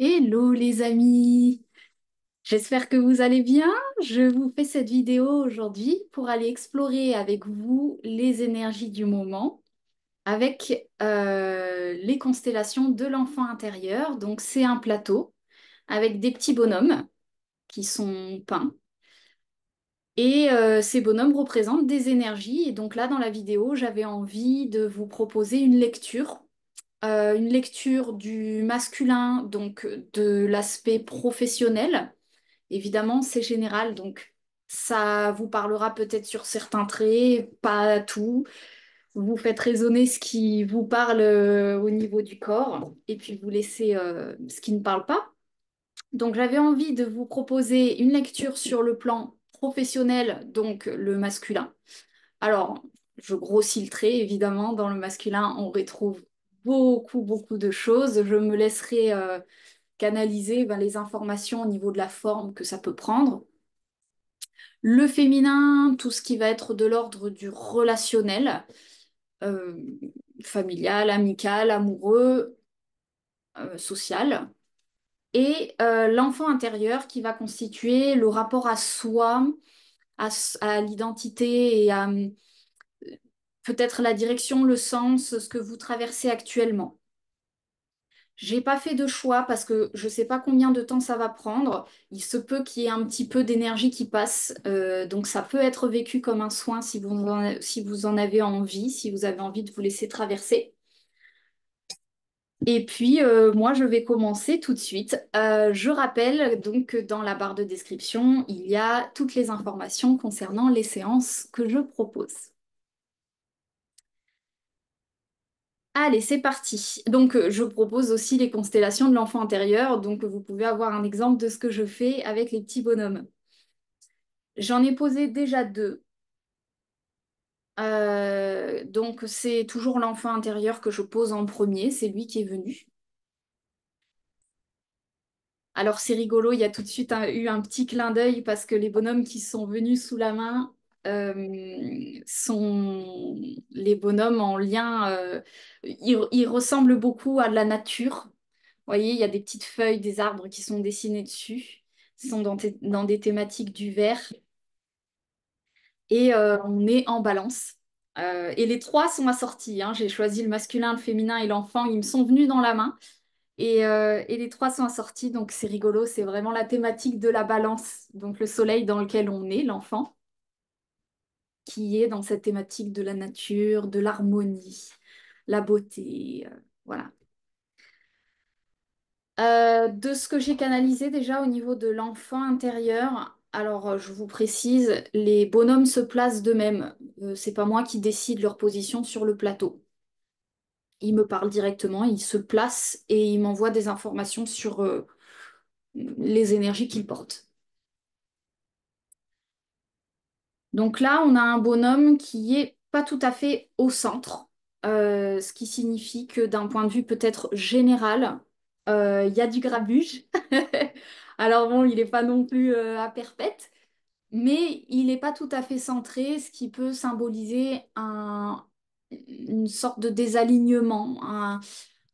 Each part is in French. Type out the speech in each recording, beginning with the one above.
Hello les amis, j'espère que vous allez bien. Je vous fais cette vidéo aujourd'hui pour aller explorer avec vous les énergies du moment avec les constellations de l'enfant intérieur. Donc c'est un plateau avec des petits bonhommes qui sont peints et ces bonhommes représentent des énergies. Et donc là dans la vidéo, j'avais envie de vous proposer une lecture du masculin, donc de l'aspect professionnel. Évidemment, c'est général, donc ça vous parlera peut-être sur certains traits, pas tout. Vous faites résonner ce qui vous parle au niveau du corps, et puis vous laissez ce qui ne parle pas. Donc j'avais envie de vous proposer une lecture sur le plan professionnel, donc le masculin. Alors, je grossis le trait, évidemment, dans le masculin, on retrouve beaucoup de choses. Je me laisserai canaliser les informations au niveau de la forme que ça peut prendre. Le féminin, tout ce qui va être de l'ordre du relationnel, euh, familial, amical, amoureux, social. Et l'enfant intérieur qui va constituer le rapport à soi, à l'identité et à peut-être la direction, le sens, ce que vous traversez actuellement. J'ai pas fait de choix parce que je sais pas combien de temps ça va prendre. Il se peut qu'il y ait un petit peu d'énergie qui passe, donc ça peut être vécu comme un soin si vous en avez envie, si vous avez envie de vous laisser traverser. Et puis moi je vais commencer tout de suite. Je rappelle donc que dans la barre de description, il y a toutes les informations concernant les séances que je propose. Allez, c'est parti. Donc, je propose aussi les constellations de l'enfant intérieur. Donc, vous pouvez avoir un exemple de ce que je fais avec les petits bonhommes. J'en ai posé déjà deux. Donc, c'est toujours l'enfant intérieur que je pose en premier. C'est lui qui est venu. Alors, c'est rigolo. Il y a tout de suite eu un petit clin d'œil parce que les bonhommes qui sont venus sous la main sont les bonhommes en lien. Ils ressemblent beaucoup à de la nature. Vous voyez, il y a des petites feuilles, des arbres qui sont dessinés dessus. Ils sont dans des thématiques du vert. Et on est en balance. Et les trois sont assortis, hein. J'ai choisi le masculin, le féminin et l'enfant. Ils me sont venus dans la main. Et les trois sont assortis. Donc c'est rigolo. C'est vraiment la thématique de la balance. Donc le soleil dans lequel on est, l'enfant, qui est dans cette thématique de la nature, de l'harmonie, la beauté. Voilà. De ce que j'ai canalisé déjà au niveau de l'enfant intérieur, alors je vous précise, les bonhommes se placent d'eux-mêmes. C'est pas moi qui décide leur position sur le plateau. Ils me parlent directement, ils se placent et ils m'envoient des informations sur les énergies qu'ils portent. Donc là, on a un bonhomme qui est pas tout à fait au centre, ce qui signifie que d'un point de vue peut-être général, il y a du grabuge. Alors bon, il n'est pas non plus à perpète, mais il n'est pas tout à fait centré, ce qui peut symboliser une sorte de désalignement,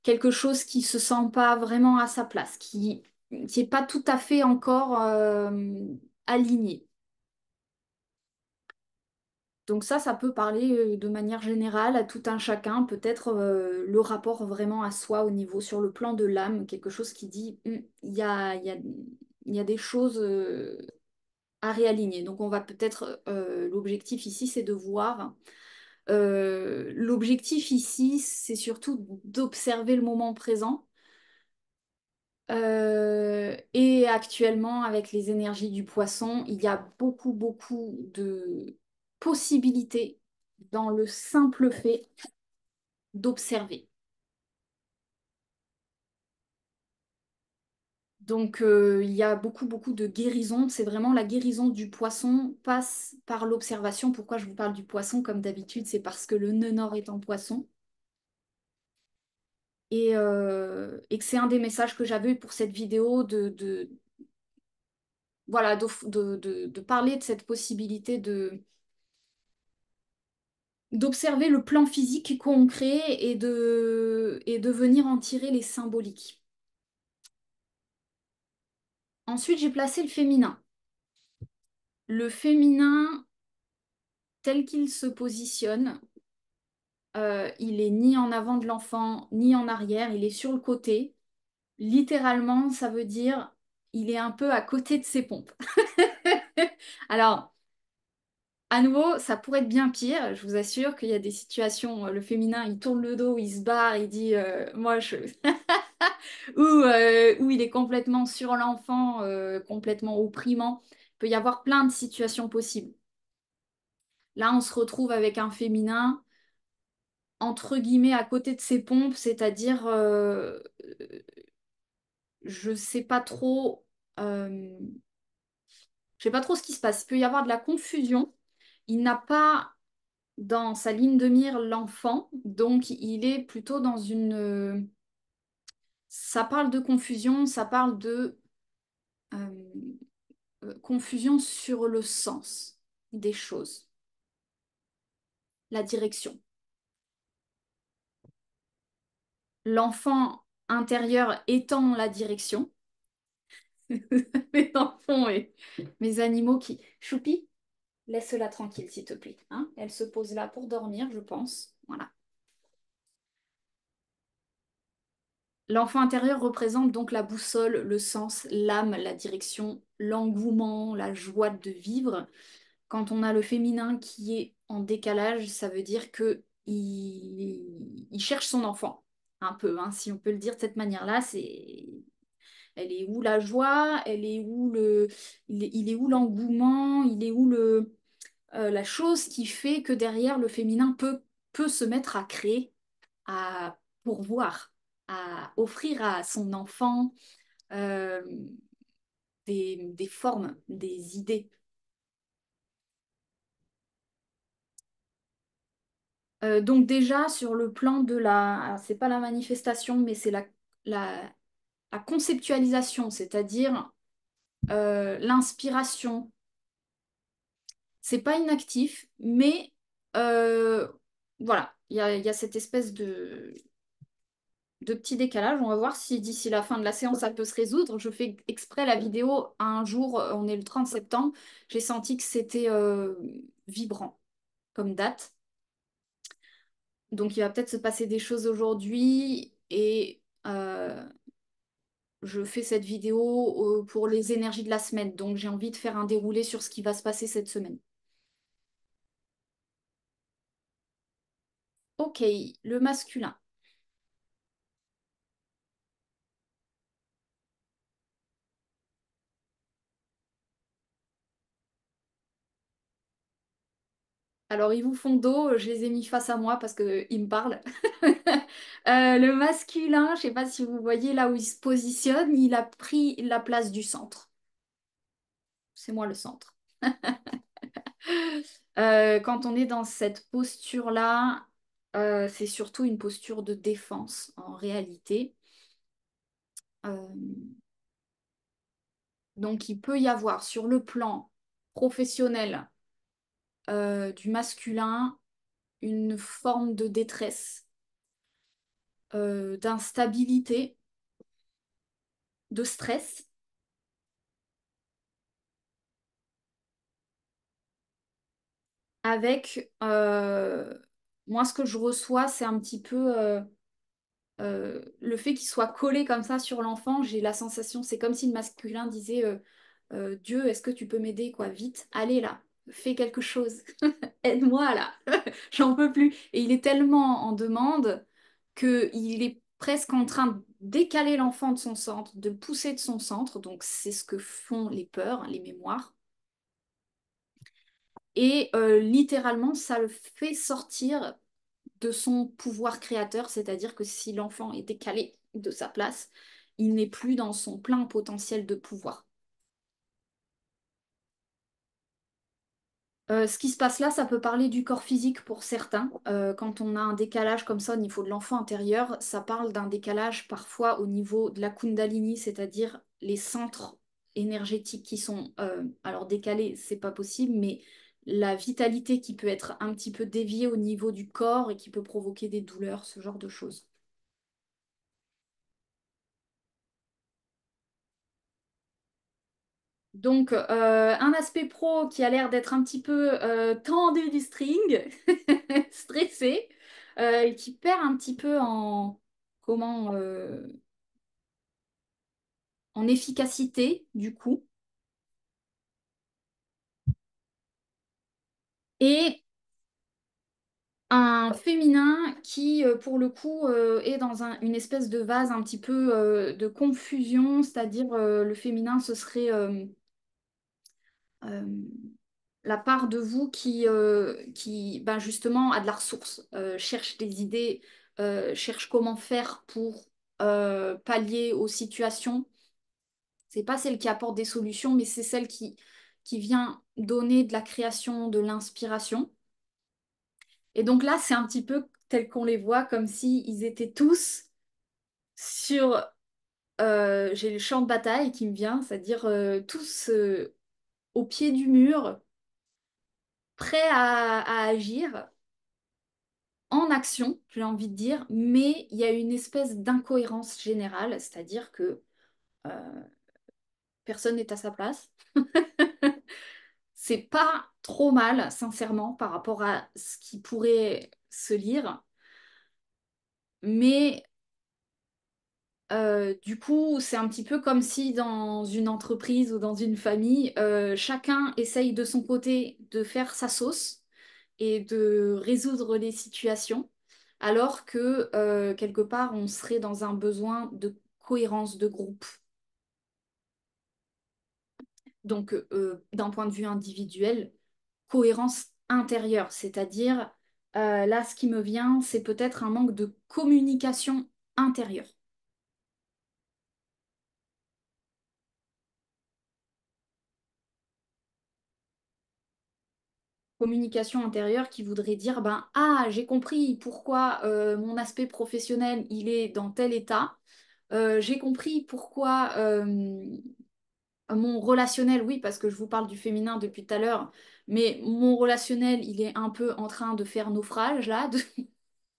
quelque chose qui se sent pas vraiment à sa place, qui est pas tout à fait encore aligné. Donc ça peut parler de manière générale à tout un chacun, peut-être le rapport vraiment à soi au niveau sur le plan de l'âme, quelque chose qui dit il y a des choses à réaligner. Donc on va peut-être, l'objectif ici, c'est de voir. L'objectif ici, c'est surtout d'observer le moment présent. Et actuellement, avec les énergies du poisson, il y a beaucoup de possibilités dans le simple fait d'observer. Donc, il y a beaucoup de guérison. C'est vraiment la guérison du poisson passe par l'observation. Pourquoi je vous parle du poisson comme d'habitude? C'est parce que le nœud nord est en poisson. Et que c'est un des messages que j'avais eu pour cette vidéo voilà, de parler de cette possibilité d'observer le plan physique concret et de venir en tirer les symboliques. Ensuite, j'ai placé le féminin. Le féminin, tel qu'il se positionne, il est ni en avant de l'enfant, ni en arrière, il est sur le côté. Littéralement, ça veut dire il est un peu à côté de ses pompes. Alors, à nouveau, ça pourrait être bien pire. Je vous assure qu'il y a des situations, le féminin, il tourne le dos, il se barre, il dit moi je. Ou il est complètement sur l'enfant, complètement opprimant. Il peut y avoir plein de situations possibles. Là, on se retrouve avec un féminin entre guillemets à côté de ses pompes, c'est-à-dire je sais pas trop, euh, je sais pas trop ce qui se passe. Il peut y avoir de la confusion. Il n'a pas dans sa ligne de mire l'enfant, donc il est plutôt dans une. Ça parle de confusion, ça parle de euh, confusion sur le sens des choses, la direction. L'enfant intérieur étant la direction. Mes enfants et mes animaux qui. Choupi, laisse-la tranquille, s'il te plaît. Hein, elle se pose là pour dormir, je pense. Voilà. L'enfant intérieur représente donc la boussole, le sens, l'âme, la direction, l'engouement, la joie de vivre. Quand on a le féminin qui est en décalage, ça veut dire que il cherche son enfant, un peu, hein, si on peut le dire de cette manière-là. Elle est où la joie? Elle est où il est où l'engouement? Il est où la chose qui fait que derrière le féminin peut se mettre à créer, à pourvoir, à offrir à son enfant euh, des formes, des idées. Donc déjà sur le plan de la, c'est pas la manifestation, mais c'est la, la conceptualisation, c'est-à-dire l'inspiration. C'est pas inactif, mais euh, voilà, il y a cette espèce de petit décalage. On va voir si d'ici la fin de la séance, ça peut se résoudre. Je fais exprès la vidéo un jour, on est le 30 septembre. J'ai senti que c'était vibrant comme date. Donc il va peut-être se passer des choses aujourd'hui et je fais cette vidéo pour les énergies de la semaine. Donc j'ai envie de faire un déroulé sur ce qui va se passer cette semaine. Ok, le masculin. Alors, ils vous font dos, je les ai mis face à moi parce qu'ils me parlent. Le masculin, je sais pas si vous voyez là où il se positionne, il a pris la place du centre. C'est moi le centre. Quand on est dans cette posture-là, c'est surtout une posture de défense en réalité. Euh, donc, il peut y avoir sur le plan professionnel du masculin une forme de détresse, d'instabilité, de stress avec moi ce que je reçois c'est un petit peu le fait qu'il soit collé comme ça sur l'enfant, j'ai la sensation, c'est comme si le masculin disait Dieu, est-ce que tu peux m'aider quoi, vite, allez là, fais quelque chose, aide-moi là, j'en peux plus. Et il est tellement en demande qu'il est presque en train de décaler l'enfant de son centre, de le pousser de son centre, donc c'est ce que font les peurs, les mémoires. Et littéralement, ça le fait sortir de son pouvoir créateur, c'est-à-dire que si l'enfant est décalé de sa place, il n'est plus dans son plein potentiel de pouvoir. Ce qui se passe là, ça peut parler du corps physique pour certains. Quand on a un décalage comme ça au niveau de l'enfant intérieur, ça parle d'un décalage parfois au niveau de la Kundalini, c'est-à-dire les centres énergétiques qui sont alors décalés, c'est pas possible, mais la vitalité qui peut être un petit peu déviée au niveau du corps et qui peut provoquer des douleurs, ce genre de choses. Donc, un aspect pro qui a l'air d'être un petit peu tendu du string, stressé, et qui perd un petit peu comment, en efficacité, du coup. Et un féminin qui, pour le coup, est dans une espèce de vase un petit peu de confusion, c'est-à-dire le féminin, ce serait euh, la part de vous qui ben justement, a de la ressource, cherche des idées, cherche comment faire pour pallier aux situations. C'est pas celle qui apporte des solutions, mais c'est celle qui vient donner de la création, de l'inspiration. Et donc là, c'est un petit peu tel qu'on les voit, comme si ils étaient tous sur... j'ai le champ de bataille qui me vient, c'est-à-dire tous au pied du mur, prêts à agir, en action, j'ai envie de dire, mais il y a une espèce d'incohérence générale, c'est-à-dire que euh, personne n'est à sa place. C'est pas trop mal, sincèrement, par rapport à ce qui pourrait se lire, mais du coup, c'est un petit peu comme si dans une entreprise ou dans une famille, chacun essaye de son côté de faire sa sauce et de résoudre les situations, alors que quelque part, on serait dans un besoin de cohérence de groupe. Donc, d'un point de vue individuel, cohérence intérieure, c'est-à-dire, là, ce qui me vient, c'est peut-être un manque de communication intérieure. Communication intérieure qui voudrait dire, ben, ah, j'ai compris pourquoi mon aspect professionnel, il est dans tel état. J'ai compris pourquoi mon relationnel, oui, parce que je vous parle du féminin depuis tout à l'heure, mais mon relationnel, il est un peu en train de faire naufrage, là,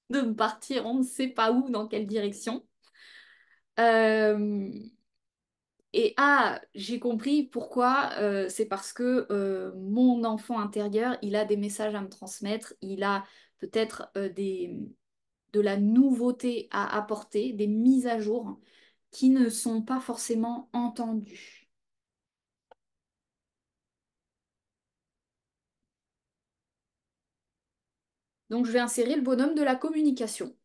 de me partir, on ne sait pas où, dans quelle direction. Euh, et ah, j'ai compris pourquoi, c'est parce que mon enfant intérieur, il a des messages à me transmettre, il a peut-être de la nouveauté à apporter, des mises à jour qui ne sont pas forcément entendues. Donc je vais insérer le bonhomme de la communication.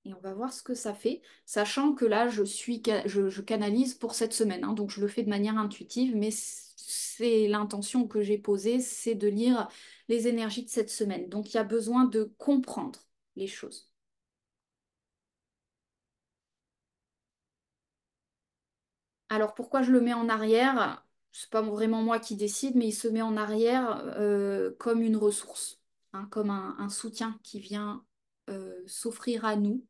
Et on va voir ce que ça fait, sachant que là, je canalise pour cette semaine, hein, donc je le fais de manière intuitive, mais c'est l'intention que j'ai posée, c'est de lire les énergies de cette semaine. Donc il y a besoin de comprendre les choses. Alors pourquoi je le mets en arrière? C'est pas vraiment moi qui décide, mais il se met en arrière comme une ressource, hein, comme un soutien qui vient s'offrir à nous.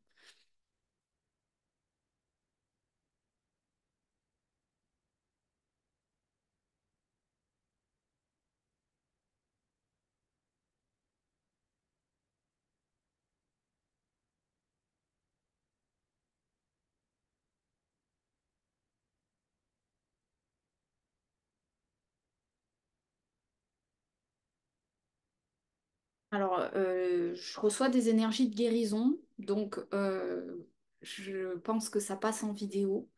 Alors, je reçois des énergies de guérison, donc je pense que ça passe en vidéo.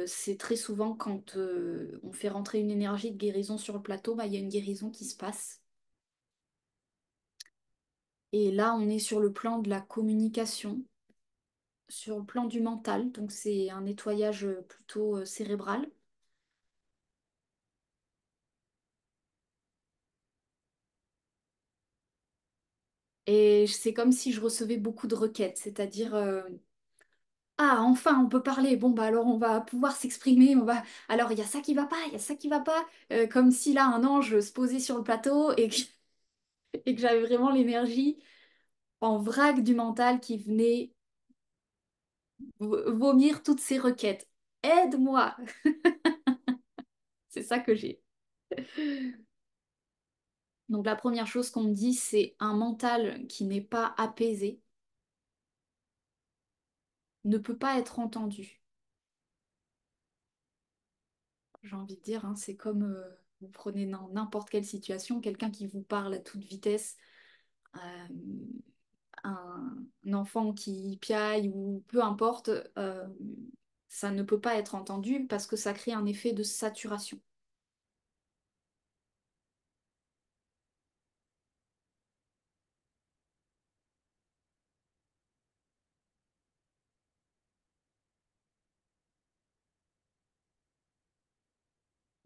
C'est très souvent quand on fait rentrer une énergie de guérison sur le plateau, bah, il y a une guérison qui se passe. Et là, on est sur le plan de la communication, sur le plan du mental, donc c'est un nettoyage plutôt cérébral. Et c'est comme si je recevais beaucoup de requêtes, c'est-à-dire ah, enfin, on peut parler. Bon, bah alors on va pouvoir s'exprimer. On va... Alors, il y a ça qui va pas, il y a ça qui va pas. Comme si là, un ange se posait sur le plateau et que j'avais vraiment l'énergie en vrac du mental qui venait vomir toutes ces requêtes. Aide-moi! C'est ça que j'ai. Donc, la première chose qu'on me dit, c'est un mental qui n'est pas apaisé ne peut pas être entendu. j'ai envie de dire, hein. C'est comme vous prenez n'importe quelle situation, quelqu'un qui vous parle à toute vitesse, euh, un enfant qui piaille ou peu importe, ça ne peut pas être entendu parce que ça crée un effet de saturation.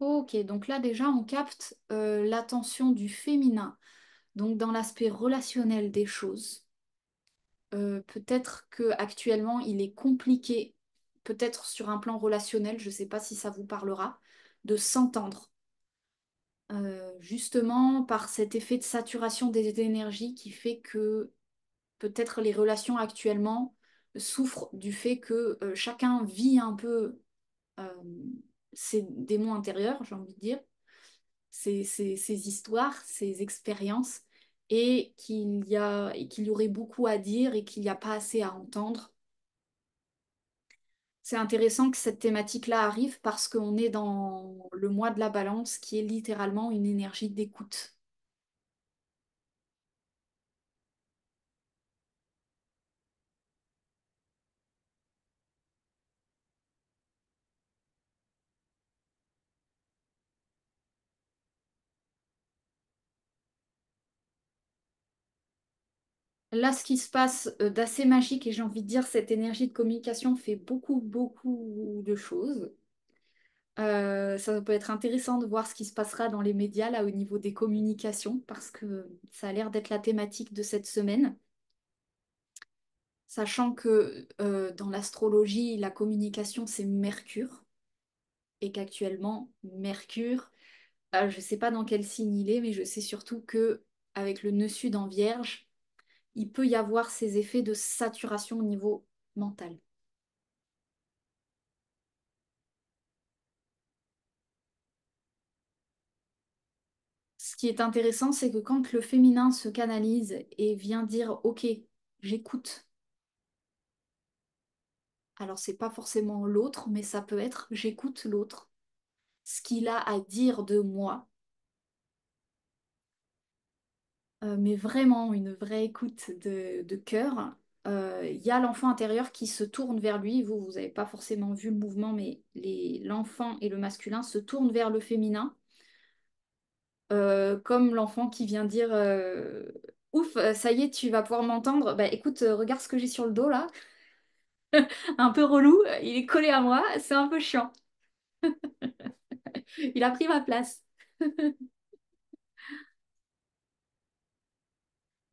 Ok, donc là déjà on capte l'attention du féminin, donc dans l'aspect relationnel des choses. Peut-être que actuellement il est compliqué, peut-être sur un plan relationnel, je ne sais pas si ça vous parlera, de s'entendre. Justement par cet effet de saturation des énergies qui fait que peut-être les relations actuellement souffrent du fait que chacun vit un peu euh, ses démons intérieurs, j'ai envie de dire, ses histoires, ses expériences, et qu'il y aurait beaucoup à dire et qu'il n'y a pas assez à entendre. C'est intéressant que cette thématique-là arrive parce qu'on est dans le mois de la balance qui est littéralement une énergie d'écoute. Là, ce qui se passe d'assez magique, et j'ai envie de dire, cette énergie de communication fait beaucoup, beaucoup de choses. Ça peut être intéressant de voir ce qui se passera dans les médias, là, au niveau des communications, parce que ça a l'air d'être la thématique de cette semaine. Sachant que dans l'astrologie, la communication, c'est Mercure, et qu'actuellement, Mercure, je ne sais pas dans quel signe il est, mais je sais surtout que avec le nœud sud en Vierge, il peut y avoir ces effets de saturation au niveau mental. Ce qui est intéressant, c'est que quand le féminin se canalise et vient dire OK, j'écoute. Alors c'est pas forcément l'autre, mais ça peut être j'écoute l'autre. Ce qu'il a à dire de moi, mais vraiment une vraie écoute de cœur. Il y a l'enfant intérieur qui se tourne vers lui. Vous n'avez pas forcément vu le mouvement, mais l'enfant et le masculin se tournent vers le féminin, comme l'enfant qui vient dire Ouf, ça y est, tu vas pouvoir m'entendre. Bah écoute, regarde ce que j'ai sur le dos là. Un peu relou, il est collé à moi, c'est un peu chiant. Il a pris ma place.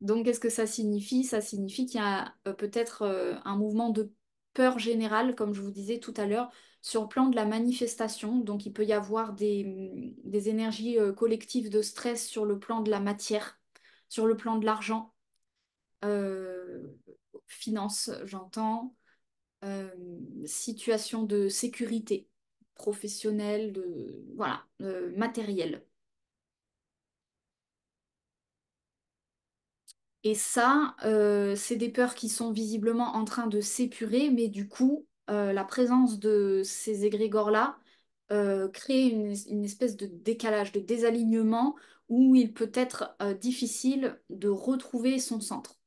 Donc, qu'est-ce que ça signifie? Ça signifie qu'il y a peut-être un mouvement de peur générale, comme je vous disais tout à l'heure, sur le plan de la manifestation. Donc, il peut y avoir des énergies collectives de stress sur le plan de la matière, sur le plan de l'argent, euh, finance, j'entends, euh, situation de sécurité professionnelle, voilà, matérielle. Et ça, c'est des peurs qui sont visiblement en train de s'épurer, mais du coup, la présence de ces égrégores-là crée une espèce de décalage, de désalignement où il peut être difficile de retrouver son centre.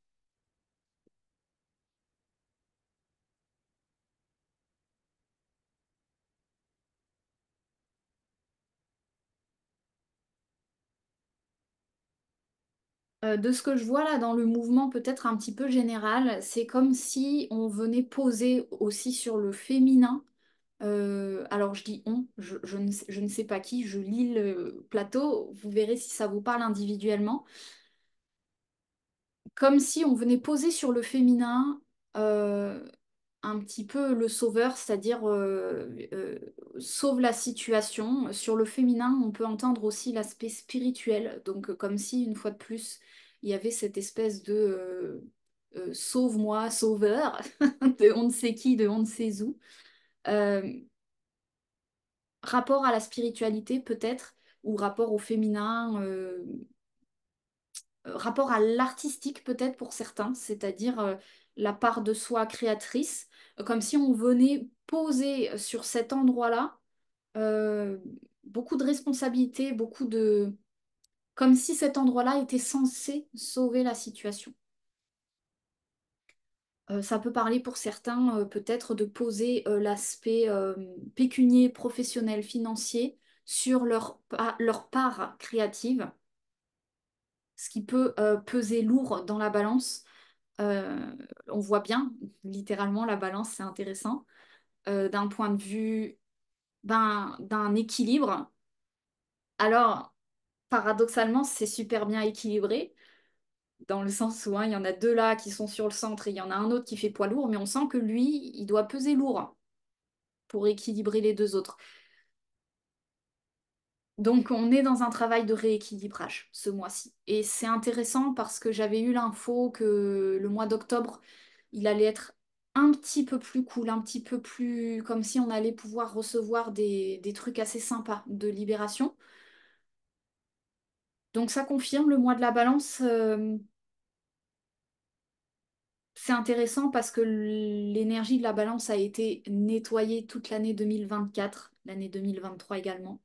De ce que je vois là dans le mouvement peut-être un petit peu général, c'est comme si on venait poser aussi sur le féminin. Alors je dis on, je ne sais pas qui, je lis le plateau, vous verrez si ça vous parle individuellement. Comme si on venait poser sur le féminin euh, un petit peu le sauveur, c'est-à-dire sauve la situation. Sur le féminin, on peut entendre aussi l'aspect spirituel, donc comme si une fois de plus, il y avait cette espèce de sauve-moi, sauveur, de on ne sait qui, de on ne sait où. Euh, Rapport à la spiritualité peut-être, ou rapport au féminin, rapport à l'artistique peut-être pour certains, c'est-à-dire la part de soi créatrice, comme si on venait poser sur cet endroit-là euh, beaucoup de responsabilités, comme si cet endroit-là était censé sauver la situation. Ça peut parler pour certains peut-être de poser l'aspect pécunier, professionnel, financier sur leur part créative, ce qui peut peser lourd dans la balance. Euh, on voit bien, littéralement, la balance, c'est intéressant, d'un point de vue d'un équilibre. Alors, paradoxalement, c'est super bien équilibré, dans le sens où hein, il y en a deux là qui sont sur le centre et il y en a un autre qui fait poids lourd, mais on sent que lui, il doit peser lourd pour équilibrer les deux autres. Donc on est dans un travail de rééquilibrage ce mois-ci. Et c'est intéressant parce que j'avais eu l'info que le mois d'octobre, il allait être un petit peu plus cool, un petit peu plus comme si on allait pouvoir recevoir des trucs assez sympas de libération. Donc ça confirme le mois de la balance. C'est intéressant parce que l'énergie de la balance a été nettoyée toute l'année 2024, l'année 2023 également.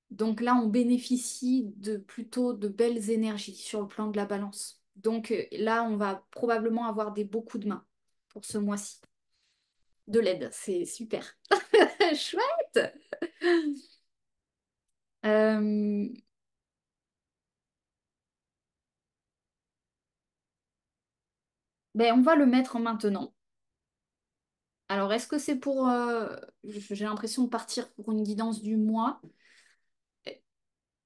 Donc là, on bénéficie de plutôt de belles énergies sur le plan de la balance. Donc là, on va probablement avoir des beaux coups de main pour ce mois-ci. De l'aide, c'est super. Chouette! Euh, on va le mettre maintenant. Alors, est-ce que c'est pour... j'ai l'impression de partir pour une guidance du mois.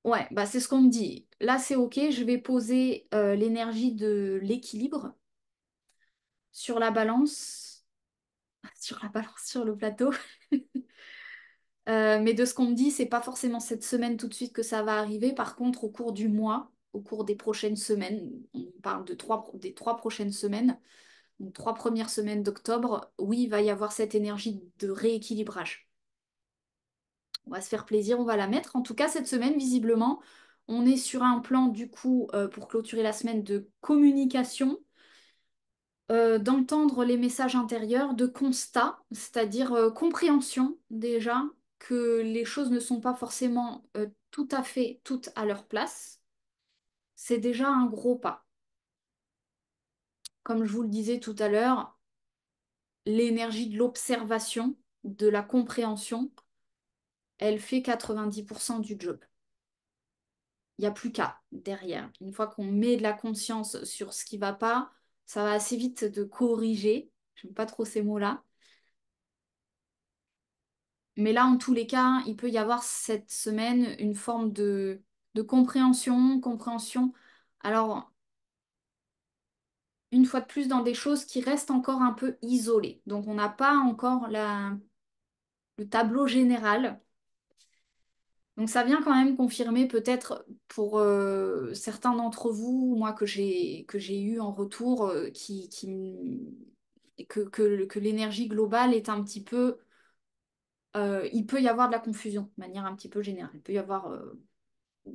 Ouais, bah c'est ce qu'on me dit. Là, c'est OK. Je vais poser l'énergie de l'équilibre sur la balance. Sur la balance, sur le plateau. Mais de ce qu'on me dit, c'est pas forcément cette semaine tout de suite que ça va arriver. Par contre, au cours du mois, au cours des prochaines semaines, on parle des 3 prochaines semaines, donc 3 premières semaines d'octobre, oui, il va y avoir cette énergie de rééquilibrage. On va se faire plaisir, on va la mettre. En tout cas, cette semaine, visiblement, on est sur un plan, du coup, pour clôturer la semaine de communication, d'entendre les messages intérieurs, de constat, c'est-à-dire compréhension déjà que les choses ne sont pas forcément tout à fait toutes à leur place. C'est déjà un gros pas. Comme je vous le disais tout à l'heure, l'énergie de l'observation, de la compréhension, elle fait 90% du job. Il n'y a plus qu'à derrière. Une fois qu'on met de la conscience sur ce qui ne va pas, ça va assez vite de corriger. J'aime pas trop ces mots-là. Mais là, en tous les cas, il peut y avoir cette semaine une forme de compréhension. Alors, une fois de plus, dans des choses qui restent encore un peu isolées. Donc, on n'a pas encore le tableau général. Donc, ça vient quand même confirmer peut-être pour certains d'entre vous, moi que j'ai eu en retour, que l'énergie globale est un petit peu... il peut y avoir de la confusion de manière un petit peu générale. Il peut y avoir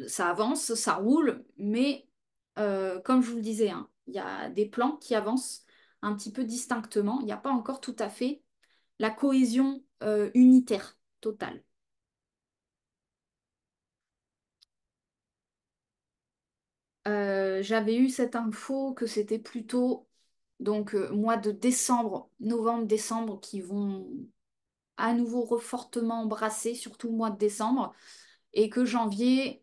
ça avance, ça roule, mais comme je vous le disais, hein, il y a des plans qui avancent un petit peu distinctement. Il n'y a pas encore tout à fait la cohésion unitaire totale. J'avais eu cette info que c'était plutôt donc mois de décembre, novembre, décembre qui vont à nouveau fortement brasser, surtout le mois de décembre, et que janvier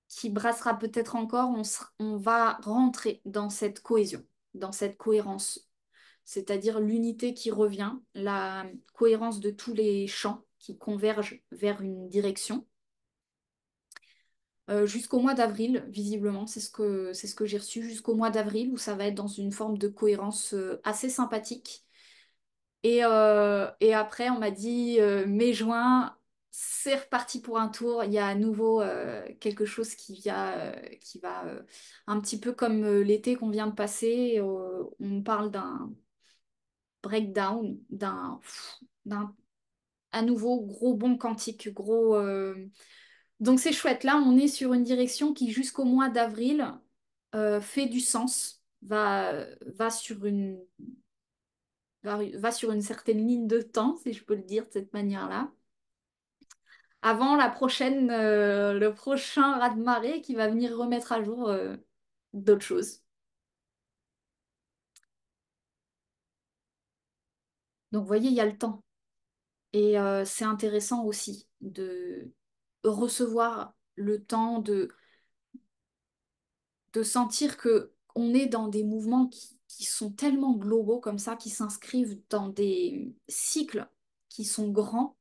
qui brassera peut-être encore, on va rentrer dans cette cohésion, dans cette cohérence, c'est-à-dire l'unité qui revient, la cohérence de tous les champs qui convergent vers une direction. Jusqu'au mois d'avril, visiblement, c'est ce que j'ai reçu, jusqu'au mois d'avril, où ça va être dans une forme de cohérence assez sympathique. Et après, on m'a dit mai-juin, c'est reparti pour un tour. Il y a à nouveau quelque chose qui va un petit peu comme l'été qu'on vient de passer. On parle d'un breakdown, d'un à nouveau gros bond quantique, gros. Donc c'est chouette. Là, on est sur une direction qui, jusqu'au mois d'avril, fait du sens, va sur va sur une certaine ligne de temps, si je peux le dire de cette manière-là. avant le prochain raz-de-marée qui va venir remettre à jour d'autres choses. Donc, vous voyez, il y a le temps. Et c'est intéressant aussi de recevoir le temps de sentir que on est dans des mouvements qui sont tellement globaux comme ça, qui s'inscrivent dans des cycles qui sont grands.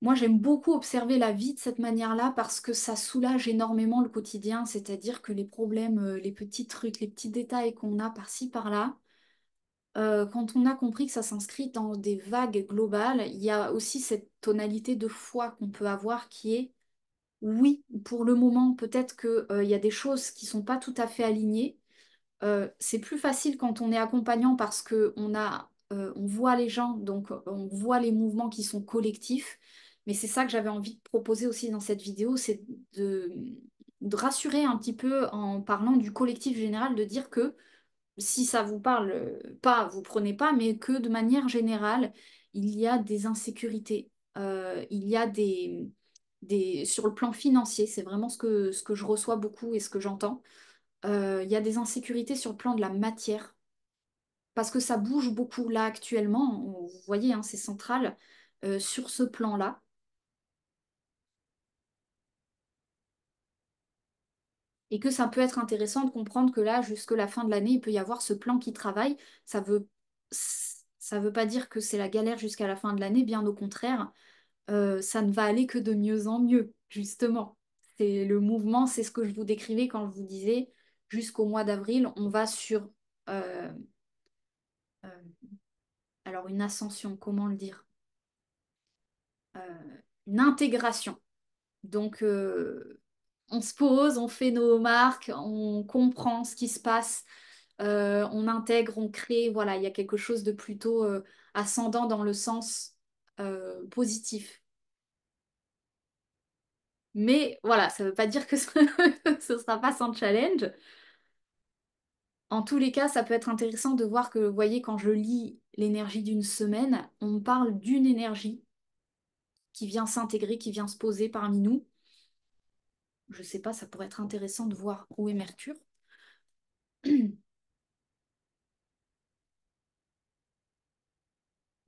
Moi, j'aime beaucoup observer la vie de cette manière-là parce que ça soulage énormément le quotidien, c'est-à-dire que les problèmes, les petits trucs, les petits détails qu'on a par-ci, par-là, quand on a compris que ça s'inscrit dans des vagues globales, il y a aussi cette tonalité de foi qu'on peut avoir qui est oui, pour le moment, peut-être qu'il y a des choses qui sont pas tout à fait alignées. C'est plus facile quand on est accompagnant parce que on voit les gens, donc on voit les mouvements qui sont collectifs. Mais c'est ça que j'avais envie de proposer aussi dans cette vidéo, c'est de, de rassurer un petit peu en parlant du collectif général, de dire que si ça vous parle pas, vous prenez pas, mais que de manière générale, il y a des insécurités. Il y a sur le plan financier, c'est vraiment ce que je reçois beaucoup et ce que j'entends. Il y a des insécurités sur le plan de la matière, parce que ça bouge beaucoup là actuellement. Vous voyez, hein, c'est central sur ce plan-là. Et que ça peut être intéressant de comprendre que là, jusque la fin de l'année, il peut y avoir ce plan qui travaille. Ça veut pas dire que c'est la galère jusqu'à la fin de l'année, bien au contraire. Ça ne va aller que de mieux en mieux, justement. C'est le mouvement, c'est ce que je vous décrivais quand je vous disais, jusqu'au mois d'avril, on va sur euh, euh, alors une ascension, comment le dire? Une intégration. Donc, on se pose, on fait nos marques, on comprend ce qui se passe, on intègre, on crée. Voilà, il y a quelque chose de plutôt ascendant dans le sens positif. Mais voilà, ça ne veut pas dire que ce ne sera pas sans challenge. En tous les cas, ça peut être intéressant de voir que, vous voyez, quand je lis l'énergie d'une semaine, on parle d'une énergie qui vient s'intégrer, qui vient se poser parmi nous. Je sais pas, ça pourrait être intéressant de voir où est Mercure. Mais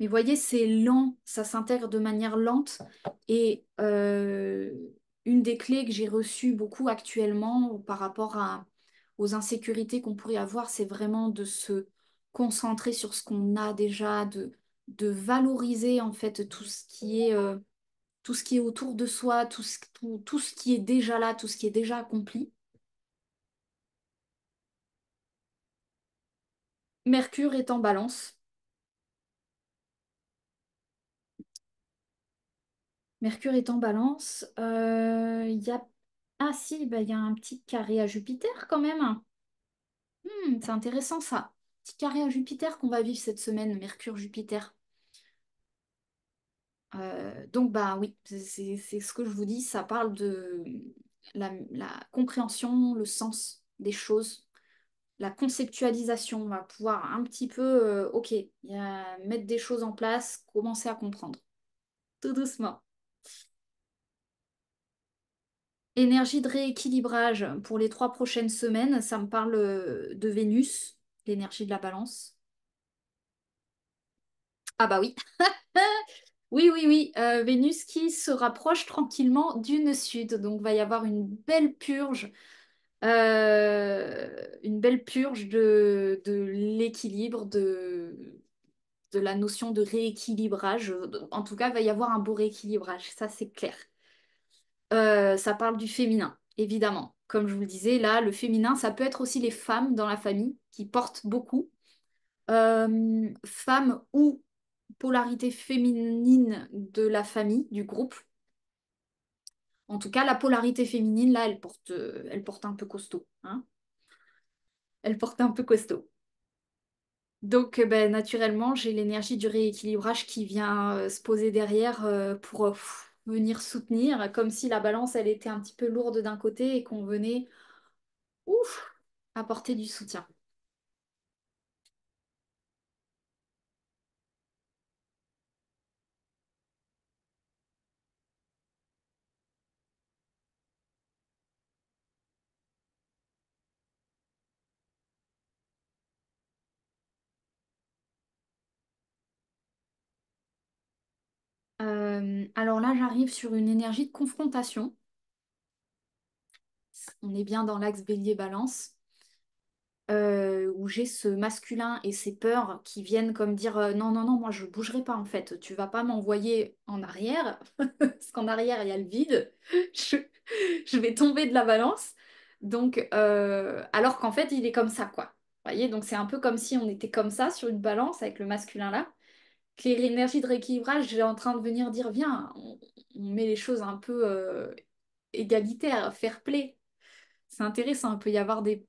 vous voyez, c'est lent, ça s'intègre de manière lente. Et une des clés que j'ai reçues beaucoup actuellement par rapport aux insécurités qu'on pourrait avoir, c'est vraiment de se concentrer sur ce qu'on a déjà, de valoriser en fait tout ce qui est autour de soi, tout ce qui est déjà là, tout ce qui est déjà accompli. Mercure est en balance. Mercure est en balance. Il y a... Ah si, bah, il y a un petit carré à Jupiter quand même. C'est intéressant ça. Petit carré à Jupiter qu'on va vivre cette semaine, Mercure-Jupiter. Donc bah oui, c'est ce que je vous dis, ça parle de la compréhension, le sens des choses, la conceptualisation. On va pouvoir un petit peu, ok, mettre des choses en place, commencer à comprendre. Tout doucement. Énergie de rééquilibrage pour les 3 prochaines semaines, ça me parle de Vénus, l'énergie de la balance. Ah bah oui, oui, oui, oui, Vénus qui se rapproche tranquillement du nœud sud, donc va y avoir une belle purge de l'équilibre, de la notion de rééquilibrage. En tout cas, va y avoir un beau rééquilibrage, ça c'est clair. Ça parle du féminin, évidemment. Comme je vous le disais, là, le féminin, ça peut être aussi les femmes dans la famille qui portent beaucoup. Femmes ou polarité féminine de la famille, du groupe. En tout cas, la polarité féminine, là, elle porte un peu costaud, hein. Elle porte un peu costaud. Donc, ben, naturellement, j'ai l'énergie du rééquilibrage qui vient se poser derrière pour venir soutenir, comme si la balance, elle était un petit peu lourde d'un côté et qu'on venait ouf, apporter du soutien. Alors là, j'arrive sur une énergie de confrontation. On est bien dans l'axe bélier-balance, où j'ai ce masculin et ses peurs qui viennent comme dire non, non, non, moi je bougerai pas en fait, tu vas pas m'envoyer en arrière, parce qu'en arrière il y a le vide, je, je vais tomber de la balance. Donc, alors qu'en fait il est comme ça, quoi. Vous voyez, donc c'est un peu comme si on était comme ça sur une balance avec le masculin là. Que les énergies de rééquilibrage, j'ai en train de venir dire, viens, on met les choses un peu égalitaires, fair play. C'est intéressant, il peut y avoir des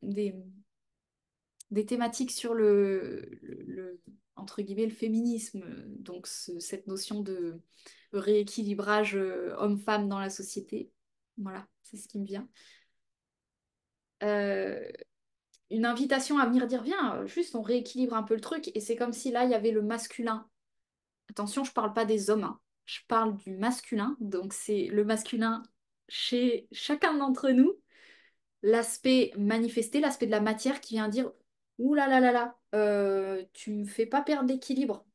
thématiques sur entre guillemets, le féminisme, donc cette notion de rééquilibrage homme-femme dans la société. Voilà, c'est ce qui me vient. Euh, une invitation à venir dire, viens, juste on rééquilibre un peu le truc, et c'est comme si là, il y avait le masculin. Attention, je parle pas des hommes, hein. Je parle du masculin, donc c'est le masculin chez chacun d'entre nous, l'aspect manifesté, l'aspect de la matière qui vient dire ouh là là là là, tu me fais pas perdre l'équilibre.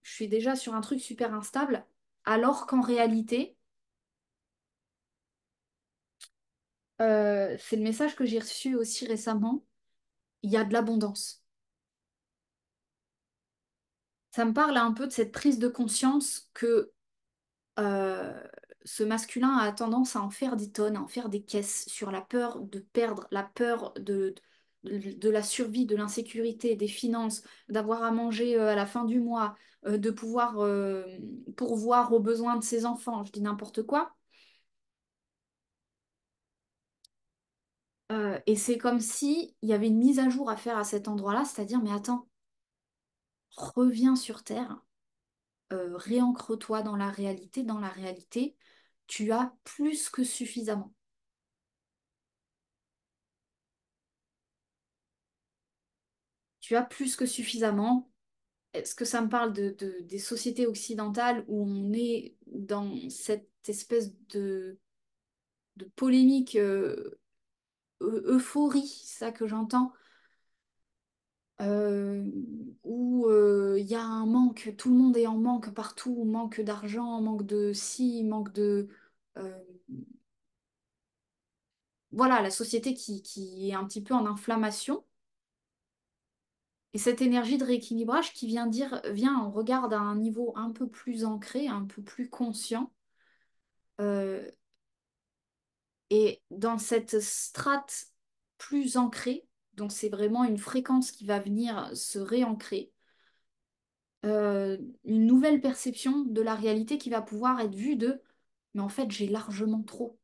Je suis déjà sur un truc super instable, alors qu'en réalité, c'est le message que j'ai reçu aussi récemment, il y a de l'abondance. Ça me parle un peu de cette prise de conscience que euh, ce masculin a tendance à en faire des tonnes, à en faire des caisses sur la peur de perdre, la peur de la survie, de l'insécurité, des finances, d'avoir à manger à la fin du mois, de pouvoir pourvoir aux besoins de ses enfants, je dis n'importe quoi. Et c'est comme si il y avait une mise à jour à faire à cet endroit-là, c'est-à-dire, mais attends, reviens sur Terre, réancre-toi dans la réalité. Dans la réalité, tu as plus que suffisamment. Tu as plus que suffisamment. Est-ce que ça me parle des sociétés occidentales où on est dans cette espèce de polémique, euphorie, c'est ça que j'entends, euh, où il y a un manque, tout le monde est en manque partout, manque d'argent, manque de ci, manque de... euh, voilà, la société qui est un petit peu en inflammation. Et cette énergie de rééquilibrage qui vient dire, viens, on regarde à un niveau un peu plus ancré, un peu plus conscient. euh, et dans cette strate plus ancrée, donc c'est vraiment une fréquence qui va venir se réancrer, une nouvelle perception de la réalité qui va pouvoir être vue de, mais en fait j'ai largement trop.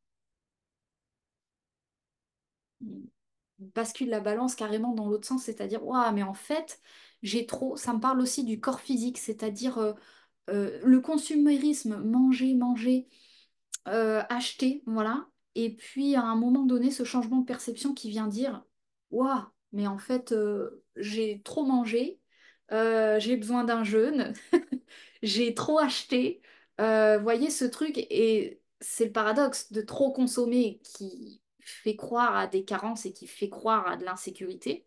On bascule la balance carrément dans l'autre sens, c'est-à-dire, waouh, mais en fait j'ai trop. Ça me parle aussi du corps physique, c'est-à-dire le consumérisme, manger, manger, acheter, voilà. Et puis à un moment donné, ce changement de perception qui vient dire, waouh, mais en fait, j'ai trop mangé, j'ai besoin d'un jeûne, j'ai trop acheté. Voyez ce truc, et c'est le paradoxe de trop consommer qui fait croire à des carences et qui fait croire à de l'insécurité.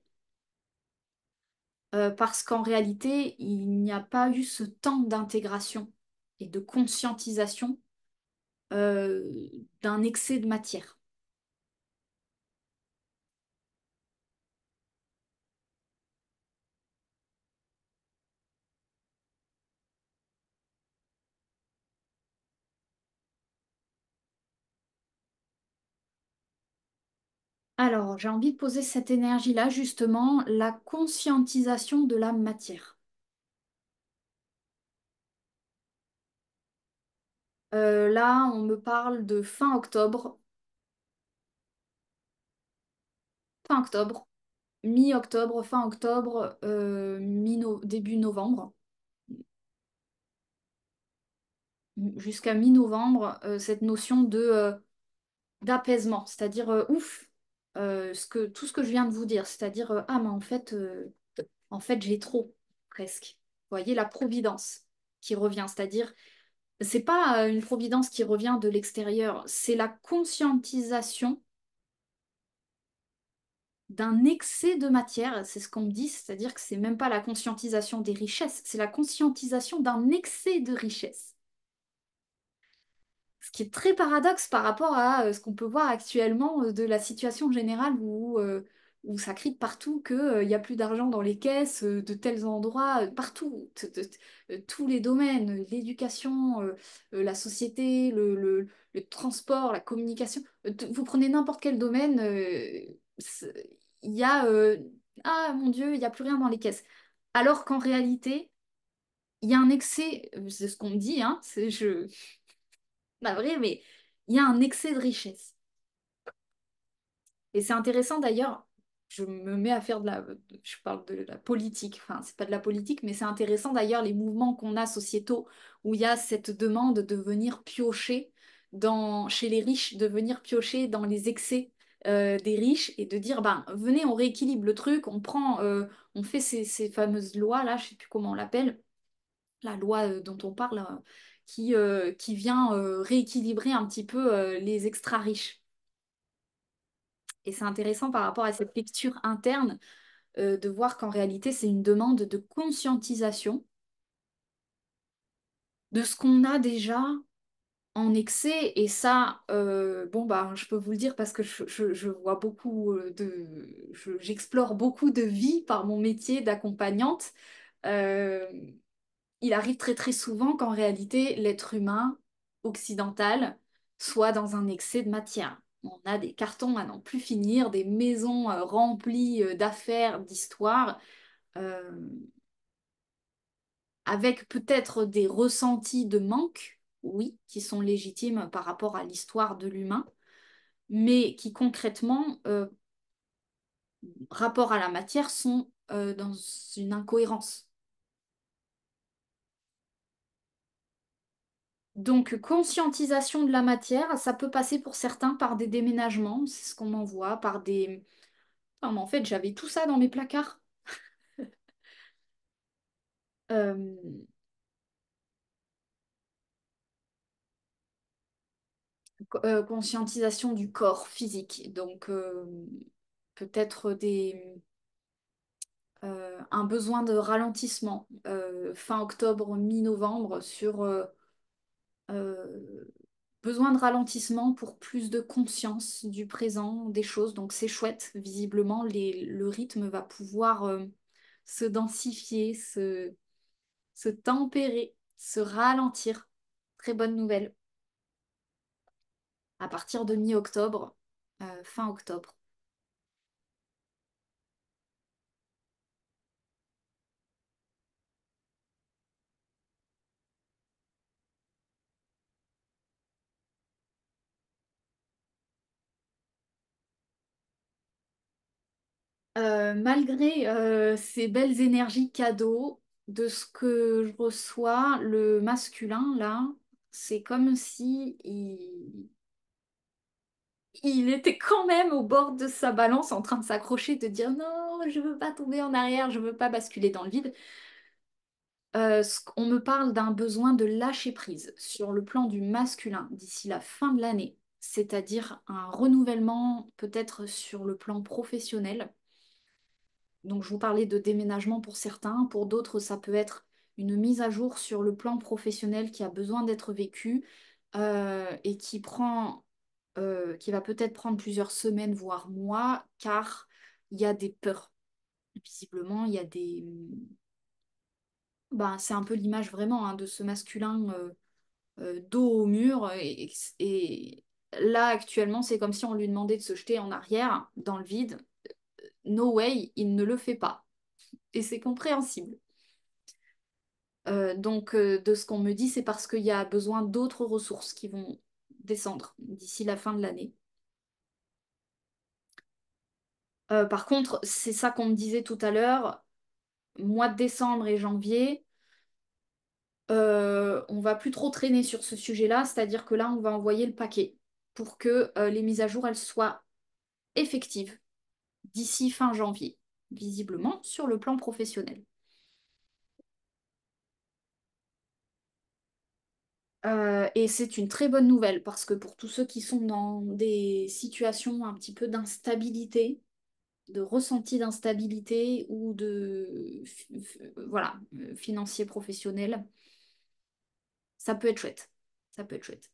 Parce qu'en réalité, il n'y a pas eu ce temps d'intégration et de conscientisation euh, d'un excès de matière. Alors, j'ai envie de poser cette énergie-là, justement, la conscientisation de la matière. Là, on me parle de fin octobre, mi-octobre, fin octobre, début novembre, jusqu'à mi-novembre, cette notion d'apaisement, c'est-à-dire ouf, tout ce que je viens de vous dire, c'est-à-dire ah mais en fait j'ai trop presque. Vous voyez la providence qui revient, c'est-à-dire c'est pas une providence qui revient de l'extérieur, c'est la conscientisation d'un excès de matière, c'est ce qu'on me dit, c'est-à-dire que c'est même pas la conscientisation des richesses, c'est la conscientisation d'un excès de richesse. Ce qui est très paradoxe par rapport à ce qu'on peut voir actuellement de la situation générale où ça crie de partout qu'il n'y a plus d'argent dans les caisses, de tels endroits, partout, tous les domaines, l'éducation, la société, le transport, la communication. Vous prenez n'importe quel domaine, il y a ah mon Dieu, il n'y a plus rien dans les caisses. Alors qu'en réalité, il y a un excès, c'est ce qu'on me dit, hein, pas vrai, mais il y a un excès de richesse. Et c'est intéressant d'ailleurs, je me mets à faire je parle de la politique, enfin c'est pas de la politique, mais c'est intéressant d'ailleurs les mouvements qu'on a sociétaux où il y a cette demande de venir piocher chez les riches, de venir piocher dans les excès des riches et de dire, ben venez, on rééquilibre le truc, on fait ces fameuses lois là, je sais plus comment on l'appelle, la loi dont on parle, qui vient rééquilibrer un petit peu les extra riches. Et c'est intéressant par rapport à cette lecture interne de voir qu'en réalité, c'est une demande de conscientisation de ce qu'on a déjà en excès. Et ça, bon, bah, je peux vous le dire parce que je vois beaucoup j'explore beaucoup de vies par mon métier d'accompagnante. Euh, il arrive très très souvent qu'en réalité, l'être humain occidental soit dans un excès de matière. On a des cartons à n'en plus finir, des maisons remplies d'affaires, d'histoires, euh, avec peut-être des ressentis de manque, oui, qui sont légitimes par rapport à l'histoire de l'humain, mais qui concrètement, rapport à la matière, sont dans une incohérence. Donc, conscientisation de la matière, ça peut passer pour certains par des déménagements, c'est ce qu'on m'envoie, par des... Ah, mais en fait, j'avais tout ça dans mes placards. Euh, Conscientisation du corps physique, donc peut-être un besoin de ralentissement fin octobre, mi-novembre sur euh, besoin de ralentissement pour plus de conscience du présent, des choses. Donc c'est chouette, visiblement, le rythme va pouvoir se densifier, se tempérer, se ralentir. Très bonne nouvelle. À partir de mi-octobre, fin octobre. Malgré ces belles énergies cadeaux, de ce que je reçois, le masculin, là, c'est comme si il était quand même au bord de sa balance en train de s'accrocher, de dire non, je veux pas tomber en arrière, je veux pas basculer dans le vide. On me parle d'un besoin de lâcher prise sur le plan du masculin d'ici la fin de l'année, c'est-à-dire un renouvellement peut-être sur le plan professionnel. Donc, je vous parlais de déménagement pour certains, pour d'autres, ça peut être une mise à jour sur le plan professionnel qui a besoin d'être vécu et qui va peut-être prendre plusieurs semaines, voire mois, car il y a des peurs. Visiblement, il y a des... Ben, c'est un peu l'image vraiment hein, de ce masculin dos au mur. Et là, actuellement, c'est comme si on lui demandait de se jeter en arrière, dans le vide. No way, il ne le fait pas. Et c'est compréhensible. De ce qu'on me dit, c'est parce qu'il y a besoin d'autres ressources qui vont descendre d'ici la fin de l'année. Par contre, c'est ça qu'on me disait tout à l'heure, mois de décembre et janvier, on va plus trop traîner sur ce sujet-là, c'est-à-dire que là, on va envoyer le paquet pour que les mises à jour, elles soient effectives d'ici fin janvier, visiblement sur le plan professionnel. Et c'est une très bonne nouvelle parce que pour tous ceux qui sont dans des situations un petit peu d'instabilité, de ressenti d'instabilité ou voilà, financier professionnel, ça peut être chouette. Ça peut être chouette.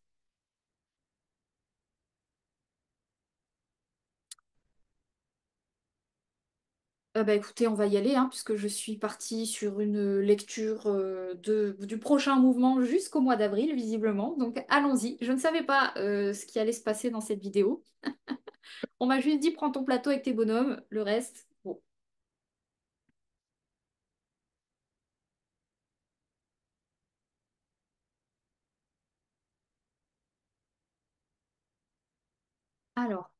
Bah écoutez, on va y aller, hein, puisque je suis partie sur une lecture du prochain mouvement jusqu'au mois d'avril, visiblement. Donc allons-y. Je ne savais pas ce qui allait se passer dans cette vidéo. On m'a juste dit, prends ton plateau avec tes bonhommes, le reste, bon. Alors,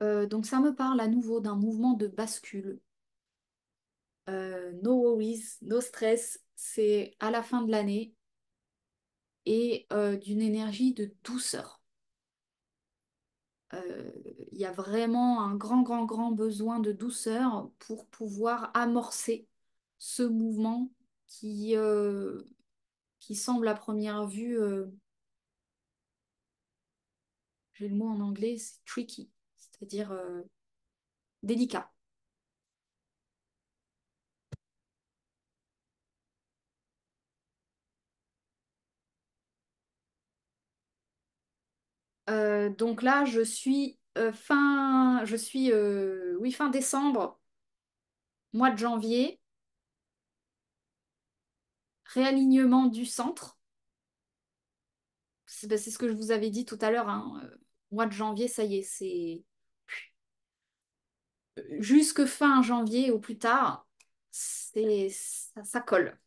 donc ça me parle à nouveau d'un mouvement de bascule. No worries, no stress, c'est à la fin de l'année et d'une énergie de douceur. Euh, Il y a vraiment un grand, grand, grand besoin de douceur pour pouvoir amorcer ce mouvement qui semble à première vue, j'ai le mot en anglais, c'est tricky, c'est-à-dire délicat. Donc là, oui, fin décembre, mois de janvier, réalignement du centre. C'est ce que je vous avais dit tout à l'heure, hein. Mois de janvier, ça y est, c'est jusque fin janvier au plus tard, ça colle.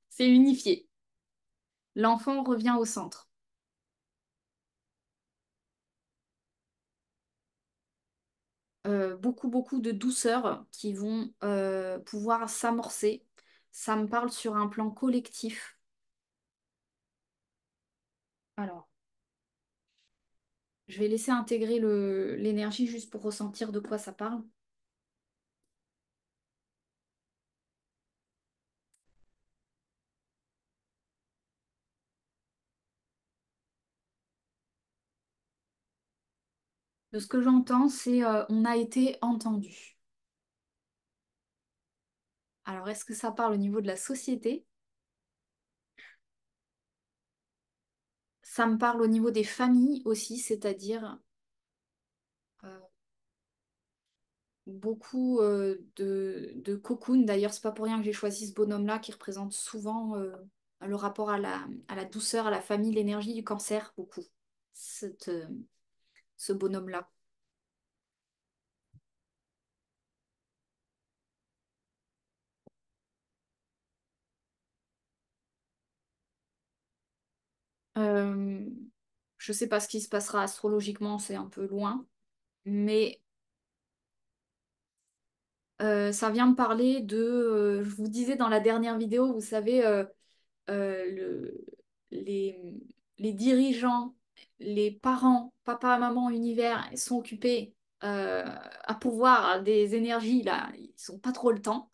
C'est unifié. L'enfant revient au centre. Beaucoup, beaucoup de douceur qui vont pouvoir s'amorcer. Ça me parle sur un plan collectif. Alors, je vais laisser intégrer l'énergie juste pour ressentir de quoi ça parle. De ce que j'entends, c'est on a été entendu. Alors, est-ce que ça parle au niveau de la société? Ça me parle au niveau des familles aussi, c'est-à-dire euh, beaucoup de cocoon. D'ailleurs, c'est pas pour rien que j'ai choisi ce bonhomme-là qui représente souvent le rapport à la douceur, à la famille, l'énergie du cancer, beaucoup. Cette, euh, Ce bonhomme-là. Euh, je sais pas ce qui se passera astrologiquement, c'est un peu loin, mais ça vient me parler je vous disais dans la dernière vidéo, vous savez, euh, le- les, les dirigeants, les parents, papa, maman, univers, ils sont occupés à pouvoir des énergies, là, ils n'ont pas trop le temps.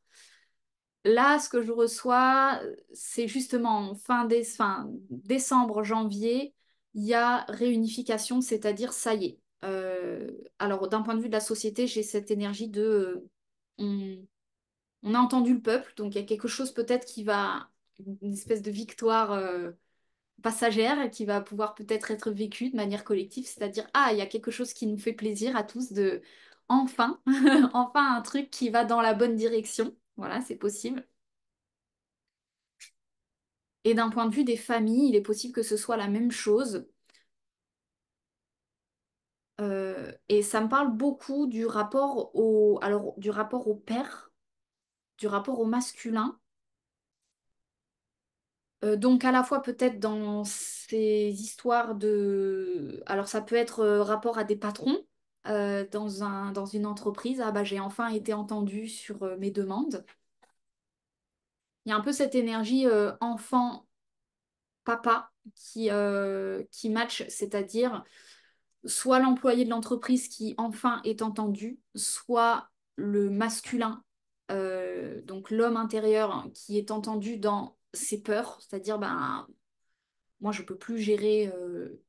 Là, ce que je reçois, c'est justement fin décembre, janvier, il y a réunification, c'est-à-dire ça y est. Alors, d'un point de vue de la société, j'ai cette énergie on, on a entendu le peuple, donc il y a quelque chose peut-être une espèce de victoire passagère qui va pouvoir peut-être être vécue de manière collective, c'est-à-dire, ah, il y a quelque chose qui nous fait plaisir à tous de enfin, enfin un truc qui va dans la bonne direction. Voilà, c'est possible. Et d'un point de vue des familles, il est possible que ce soit la même chose. Et ça me parle beaucoup du rapport au père, du rapport au masculin. Donc à la fois peut-être dans ces histoires alors ça peut être rapport à des patrons dans une entreprise. Ah bah j'ai enfin été entendue sur mes demandes. Il y a un peu cette énergie enfant-papa qui match, c'est-à-dire soit l'employé de l'entreprise qui enfin est entendu, soit le masculin, donc l'homme intérieur qui est entendu dans ses peurs, c'est-à-dire ben, moi je peux plus gérer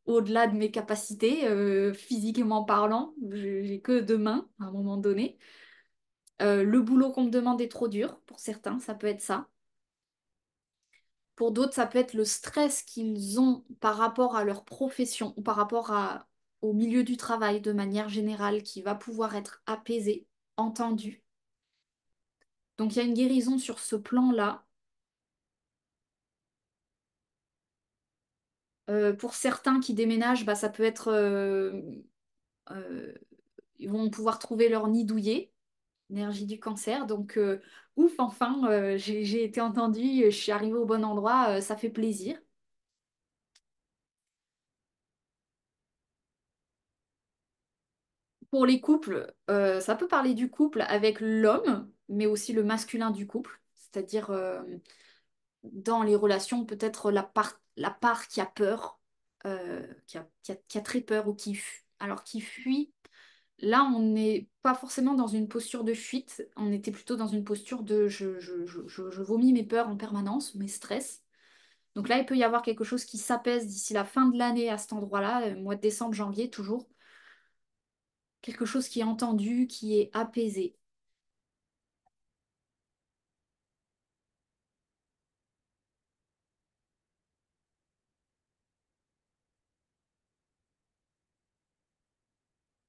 au-delà de mes capacités, physiquement parlant, j'ai que deux mains à un moment donné. Le boulot qu'on me demande est trop dur, pour certains, ça peut être ça. Pour d'autres, ça peut être le stress qu'ils ont par rapport à leur profession ou au milieu du travail de manière générale qui va pouvoir être apaisé, entendu. Donc il y a une guérison sur ce plan-là. Pour certains qui déménagent, bah, ça peut être... euh, ils vont pouvoir trouver leur nid douillet, énergie du cancer. Donc, ouf, enfin, j'ai été entendue, je suis arrivée au bon endroit, ça fait plaisir. Pour les couples, ça peut parler du couple avec l'homme, mais aussi le masculin du couple. C'est-à-dire, dans les relations, peut-être la part qui a peur, qui a très peur ou alors qui fuit. Là, on n'est pas forcément dans une posture de fuite, on était plutôt dans une posture de je vomis mes peurs en permanence, mes stress. Donc là, il peut y avoir quelque chose qui s'apaise d'ici la fin de l'année à cet endroit-là, mois de décembre, janvier, toujours. Quelque chose qui est entendu, qui est apaisé.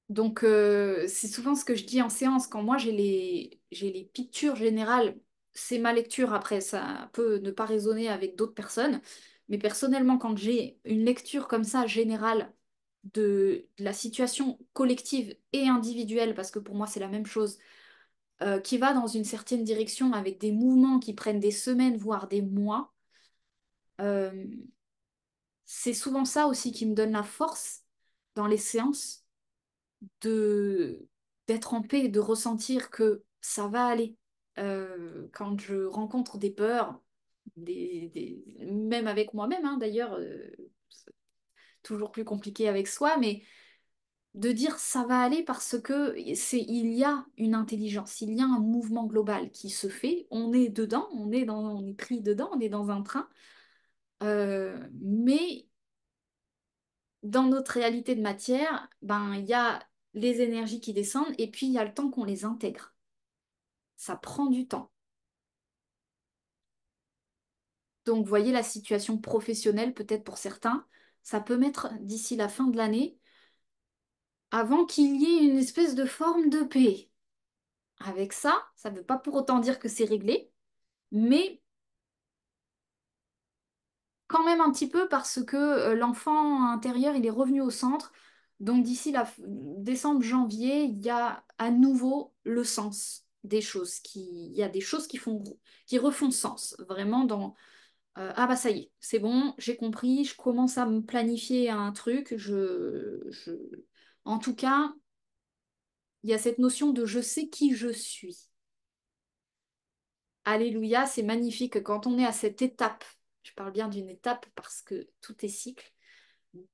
Donc, c'est souvent ce que je dis en séance. Quand moi, j'ai les pictures générales, c'est ma lecture. Après, ça peut ne pas résonner avec d'autres personnes. Mais personnellement, quand j'ai une lecture comme ça, générale, de la situation collective et individuelle, parce que pour moi, c'est la même chose, qui va dans une certaine direction avec des mouvements qui prennent des semaines, voire des mois, euh, c'est souvent ça aussi qui me donne la force dans les séances de d'être en paix, de ressentir que ça va aller. Quand je rencontre des peurs, même avec moi-même, hein, d'ailleurs, c'est toujours plus compliqué avec soi, mais de dire ça va aller parce que il y a une intelligence, il y a un mouvement global qui se fait, on est dedans, on est pris dedans, on est dans un train, mais dans notre réalité de matière, ben, il y a les énergies qui descendent et puis il y a le temps qu'on les intègre. Ça prend du temps. Donc, vous voyez la situation professionnelle, peut-être pour certains, ça peut mettre d'ici la fin de l'année avant qu'il y ait une espèce de forme de paix. Avec ça, ça ne veut pas pour autant dire que c'est réglé, mais quand même un petit peu parce que l'enfant intérieur, il est revenu au centre. Donc d'ici décembre, janvier, il y a à nouveau le sens des choses. Il y a des choses qui refont sens, vraiment dans ah bah ça y est, c'est bon, j'ai compris, je commence à me planifier un truc. En tout cas, il y a cette notion de je sais qui je suis. Alléluia, c'est magnifique quand on est à cette étape. Je parle bien d'une étape parce que tout est cycle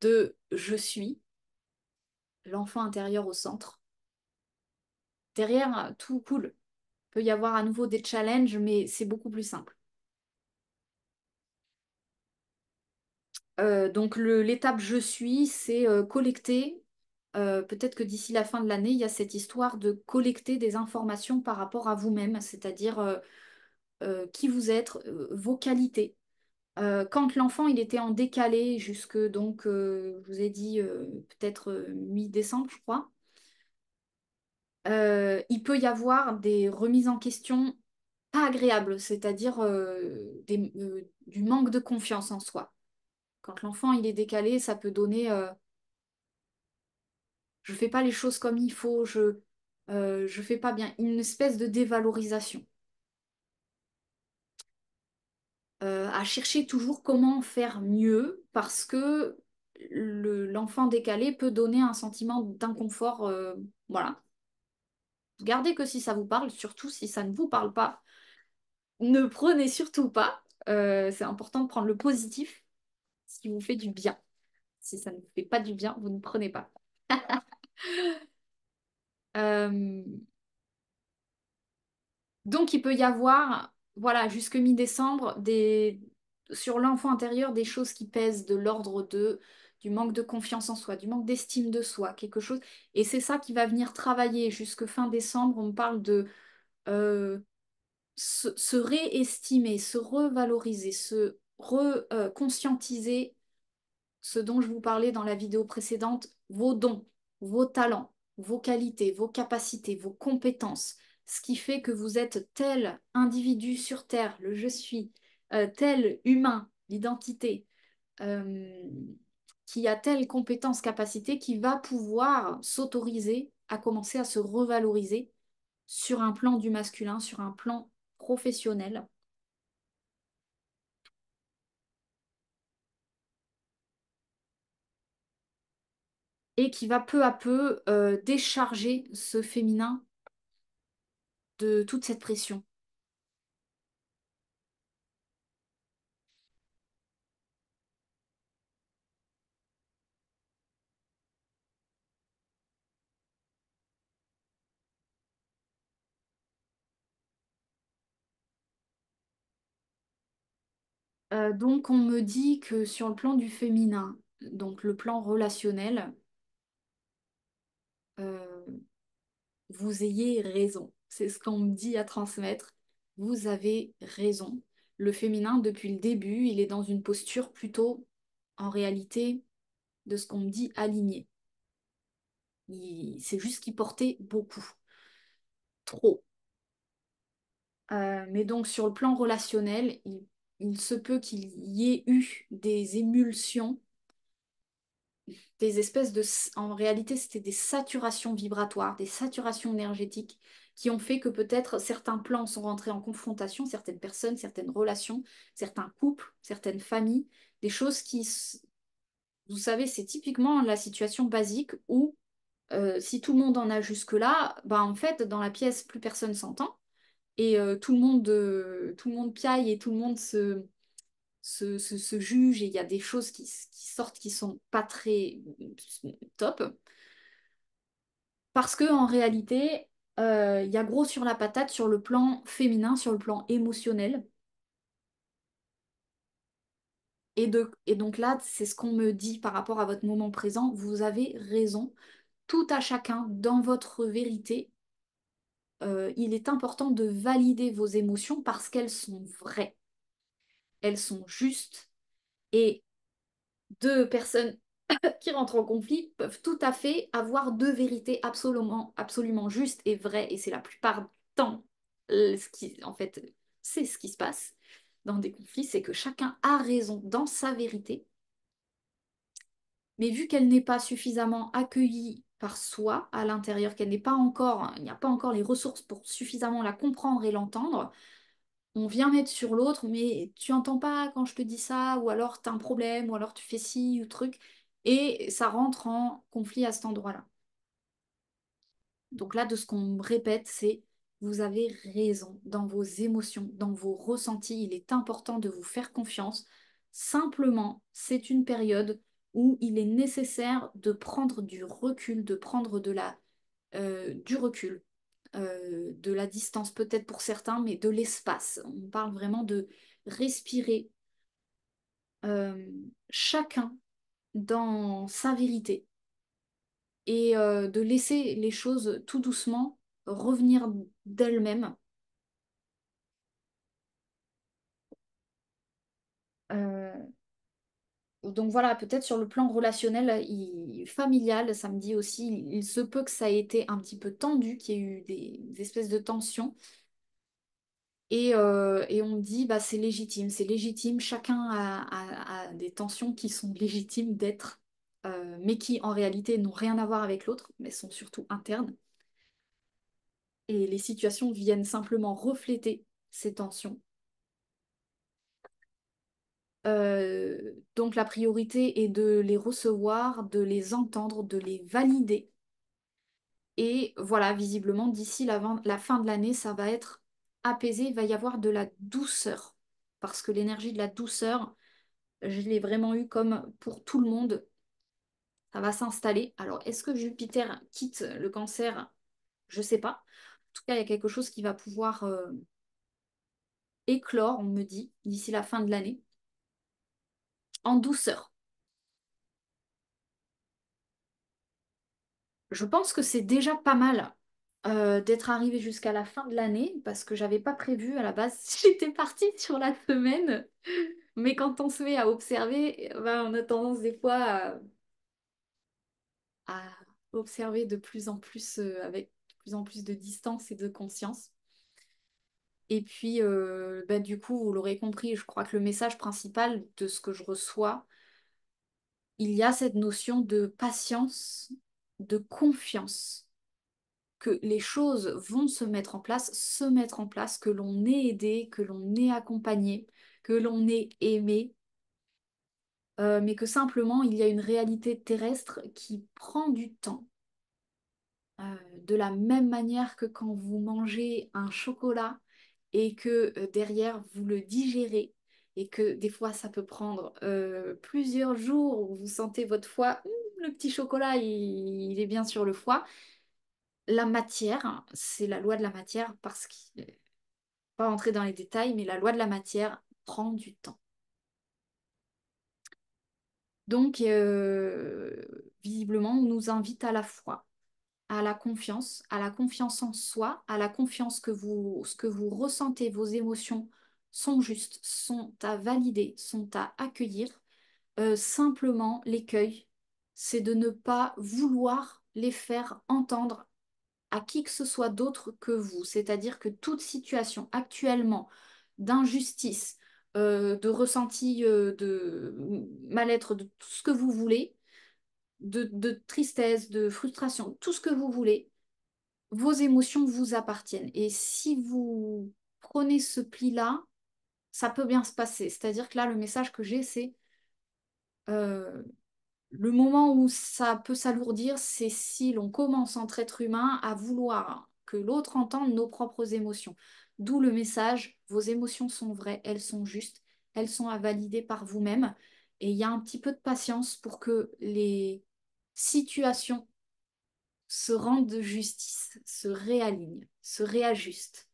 de je suis, l'enfant intérieur au centre. Derrière, tout cool. Il peut y avoir à nouveau des challenges, mais c'est beaucoup plus simple. Donc l'étape je suis, c'est collecter. Peut-être que d'ici la fin de l'année, il y a cette histoire de collecter des informations par rapport à vous-même, c'est-à-dire qui vous êtes, vos qualités. Quand l'enfant il était en décalé jusque donc je vous ai dit peut-être mi-décembre, je crois. Il peut y avoir des remises en question pas agréables, c'est-à-dire du manque de confiance en soi. Quand l'enfant il est décalé, ça peut donner je fais pas les choses comme il faut, je fais pas bien, une espèce de dévalorisation. À chercher toujours comment faire mieux parce que l'enfant décalé peut donner un sentiment d'inconfort. Voilà. Gardez que si ça vous parle, surtout si ça ne vous parle pas. Ne prenez surtout pas. C'est important de prendre le positif, ce qui vous fait du bien. Si ça ne vous fait pas du bien, vous ne prenez pas. Euh, donc, il peut y avoir, voilà, jusque mi-décembre, sur l'enfant intérieur, des choses qui pèsent de l'ordre du manque de confiance en soi, du manque d'estime de soi, quelque chose. Et c'est ça qui va venir travailler jusque fin décembre. On parle de euh, se réestimer, se revaloriser, se reconscientiser ce dont je vous parlais dans la vidéo précédente, vos dons, vos talents, vos qualités, vos capacités, vos compétences. ce qui fait que vous êtes tel individu sur Terre, le je suis, tel humain, l'identité, euh, qui a telle compétence, capacité, qui va pouvoir s'autoriser à commencer à se revaloriser sur un plan du masculin, sur un plan professionnel, et qui va peu à peu décharger ce féminin de toute cette pression. Donc on me dit que sur le plan du féminin, donc le plan relationnel, euh, vous ayez raison. C'est ce qu'on me dit à transmettre. Vous avez raison. Le féminin, depuis le début, il est dans une posture plutôt, en réalité, de ce qu'on me dit, aligné. C'est juste qu'il portait beaucoup, trop. Mais donc sur le plan relationnel, il se peut qu'il y ait eu des émulsions, des espèces de... En réalité, c'était des saturations vibratoires, des saturations énergétiques qui ont fait que peut-être certains plans sont rentrés en confrontation, certaines personnes, certaines relations, certains couples, certaines familles, des choses vous savez, c'est typiquement la situation basique où si tout le monde en a jusque-là, bah en fait, dans la pièce, plus personne s'entend et tout le monde piaille et tout le monde se juge et il y a des choses qui sortent qui sont pas très top. Parce que en réalité, il y a gros sur la patate sur le plan féminin, sur le plan émotionnel. Et donc là, c'est ce qu'on me dit par rapport à votre moment présent. Vous avez raison. Tout à chacun, dans votre vérité, il est important de valider vos émotions parce qu'elles sont vraies, elles sont justes. Et deux personnes qui rentrent en conflit peuvent tout à fait avoir deux vérités absolument, absolument justes et vraies. Et c'est la plupart du temps ce qui, en fait, c'est ce qui se passe dans des conflits, c'est que chacun a raison dans sa vérité, mais vu qu'elle n'est pas suffisamment accueillie par soi à l'intérieur, qu'elle n'est pas encore, il n'y a pas encore les ressources pour suffisamment la comprendre et l'entendre, on vient mettre sur l'autre, mais tu entends pas quand je te dis ça, ou alors t'as un problème, ou alors tu fais ci ou truc, et ça rentre en conflit à cet endroit-là. Donc là, de ce qu'on me répète, c'est vous avez raison dans vos émotions, dans vos ressentis, il est important de vous faire confiance. Simplement, c'est une période où il est nécessaire de prendre du recul, de prendre du recul, de la distance peut-être pour certains, mais de l'espace. On parle vraiment de respirer euh, chacun dans sa vérité et de laisser les choses tout doucement revenir d'elles-mêmes. Euh, donc voilà, peut-être sur le plan relationnel, familial, ça me dit aussi, il se peut que ça ait été un petit peu tendu, qu'il y ait eu des espèces de tensions. Et on me dit, bah, c'est légitime, chacun a des tensions qui sont légitimes d'être, mais qui en réalité n'ont rien à voir avec l'autre, mais sont surtout internes. Et les situations viennent simplement refléter ces tensions. Donc la priorité est de les recevoir, de les entendre, de les valider. Et voilà, visiblement, d'ici la fin de l'année, ça va être apaisé, il va y avoir de la douceur. Parce que l'énergie de la douceur, je l'ai vraiment eu comme pour tout le monde, ça va s'installer. Alors, est-ce que Jupiter quitte le cancer? Je sais pas. En tout cas, il y a quelque chose qui va pouvoir éclore, on me dit, d'ici la fin de l'année, en douceur. Je pense que c'est déjà pas mal d'être arrivé jusqu'à la fin de l'année parce que j'avais pas prévu à la base. J'étais partie sur la semaine, mais quand on se met à observer, ben, on a tendance des fois à observer de plus en plus avec plus en plus de distance et de conscience. Et puis, bah, du coup, vous l'aurez compris, je crois que le message principal de ce que je reçois, il y a cette notion de patience, de confiance, que les choses vont se mettre en place, que l'on est aidé, que l'on est accompagné, que l'on est aimé, mais que simplement il y a une réalité terrestre qui prend du temps. De la même manière que quand vous mangez un chocolat et que derrière vous le digérez et que des fois ça peut prendre plusieurs jours où vous sentez votre foie, le petit chocolat il est bien sur le foie. La matière, c'est la loi de la matière parce qu'il pas entrer dans les détails, mais la loi de la matière prend du temps. Donc, visiblement, on nous invite à la foi, à la confiance en soi, à la confiance que ce que vous ressentez, vos émotions sont justes, sont à valider, sont à accueillir. Simplement, l'écueil, c'est de ne pas vouloir les faire entendre à qui que ce soit d'autre que vous. C'est-à-dire que toute situation actuellement d'injustice, de ressenti, de mal-être, de tout ce que vous voulez, de tristesse, de frustration, tout ce que vous voulez, vos émotions vous appartiennent. Et si vous prenez ce pli-là, ça peut bien se passer. C'est-à-dire que là, le message que j'ai, c'est euh, le moment où ça peut s'alourdir, c'est si l'on commence entre êtres humains à vouloir que l'autre entende nos propres émotions. D'où le message, vos émotions sont vraies, elles sont justes, elles sont à valider par vous-même. Et il y a un petit peu de patience pour que les situations se rendent de justice, se réalignent, se réajustent.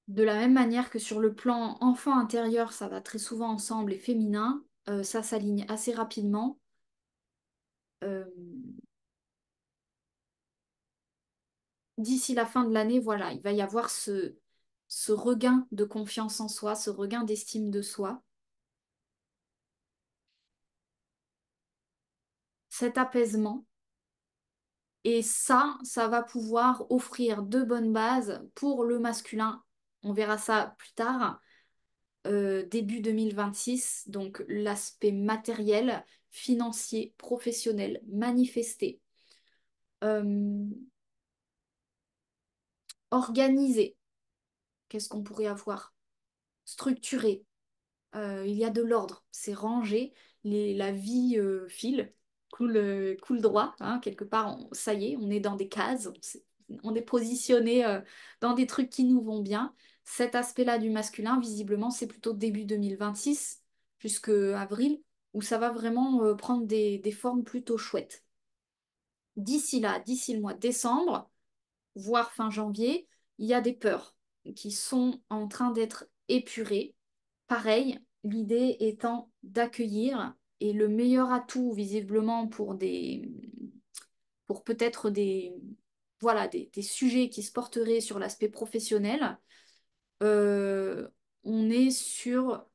De la même manière que sur le plan enfant intérieur, ça va très souvent ensemble et féminin, ça s'aligne assez rapidement. Euh, D'ici la fin de l'année, voilà, il va y avoir ce regain de confiance en soi, ce regain d'estime de soi, cet apaisement. Et ça va pouvoir offrir de bonnes bases pour le masculin. On verra ça plus tard, début 2026. Donc l'aspect matériel, financier, professionnel, manifesté, euh, organisé. Qu'est-ce qu'on pourrait avoir? Structuré. Il y a de l'ordre, c'est rangé, la vie file, coule droit, hein, quelque part, ça y est, on est dans des cases, on est positionné dans des trucs qui nous vont bien. Cet aspect-là du masculin, visiblement, c'est plutôt début 2026, jusque avril, où ça va vraiment prendre des formes plutôt chouettes. D'ici là, d'ici le mois de décembre, voire fin janvier, il y a des peurs qui sont en train d'être épurées. Pareil, l'idée étant d'accueillir et le meilleur atout visiblement pour peut-être voilà, des sujets qui se porteraient sur l'aspect professionnel, euh, on est sur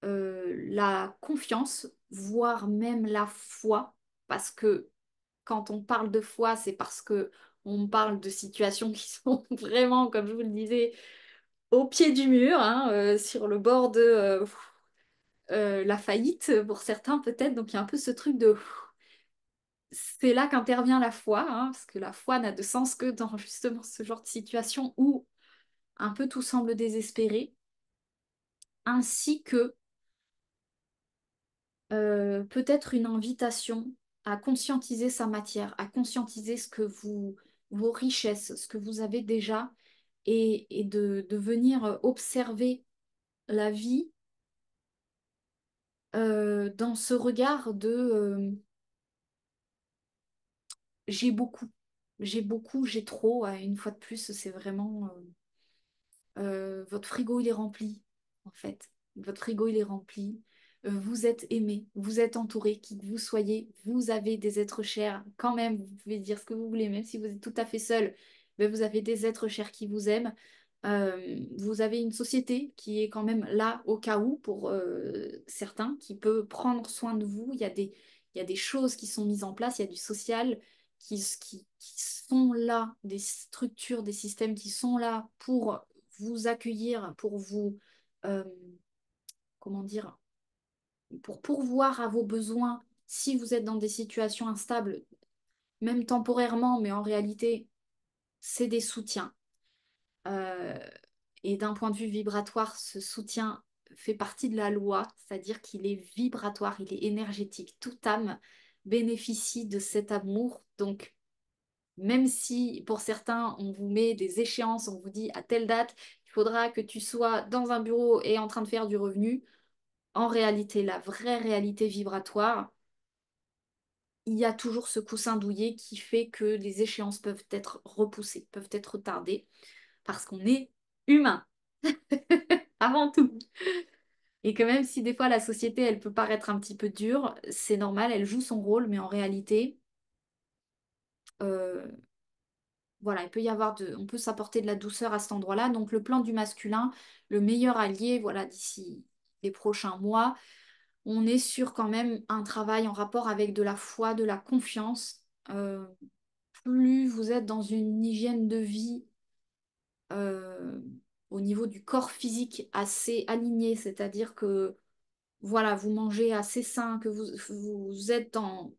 la confiance, voire même la foi, parce que quand on parle de foi, c'est parce que on parle de situations qui sont vraiment, comme je vous le disais, au pied du mur, hein, sur le bord de la faillite pour certains peut-être. Donc il y a un peu ce truc de... C'est là qu'intervient la foi, hein, parce que la foi n'a de sens que dans justement ce genre de situation où un peu tout semble désespéré, ainsi que peut-être une invitation à conscientiser sa matière, à conscientiser vos richesses, ce que vous avez déjà, et de venir observer la vie dans ce regard de j'ai beaucoup, j'ai trop. Une fois de plus, c'est vraiment votre frigo, il est rempli, en fait. Votre frigo, il est rempli. Vous êtes aimé, vous êtes entouré, qui que vous soyez, vous avez des êtres chers. Quand même, vous pouvez dire ce que vous voulez, même si vous êtes tout à fait seul, ben, vous avez des êtres chers qui vous aiment. Vous avez une société qui est quand même là au cas où pour certains, qui peut prendre soin de vous. Il y a des choses qui sont mises en place, il y a du social qui sont là, des structures, des systèmes qui sont là pour vous accueillir, pour vous, euh, comment dire, pour pourvoir à vos besoins si vous êtes dans des situations instables, même temporairement, mais en réalité, c'est des soutiens. Euh, et d'un point de vue vibratoire, ce soutien fait partie de la loi, c'est-à-dire qu'il est vibratoire, il est énergétique. Toute âme bénéficie de cet amour. Donc, même si pour certains, on vous met des échéances, on vous dit à telle date, il faudra que tu sois dans un bureau et en train de faire du revenu, en réalité, la vraie réalité vibratoire, il y a toujours ce coussin douillet qui fait que les échéances peuvent être repoussées, peuvent être retardées, parce qu'on est humain, avant tout. Et que même si des fois la société, elle peut paraître un petit peu dure, c'est normal, elle joue son rôle, mais en réalité, euh, voilà, il peut y avoir on peut s'apporter de la douceur à cet endroit-là. Donc le plan du masculin, le meilleur allié, voilà, d'ici les prochains mois, on est sur quand même un travail en rapport avec de la foi, de la confiance. Plus vous êtes dans une hygiène de vie euh, au niveau du corps physique assez aligné, c'est-à-dire que voilà, vous mangez assez sain, que vous êtes dans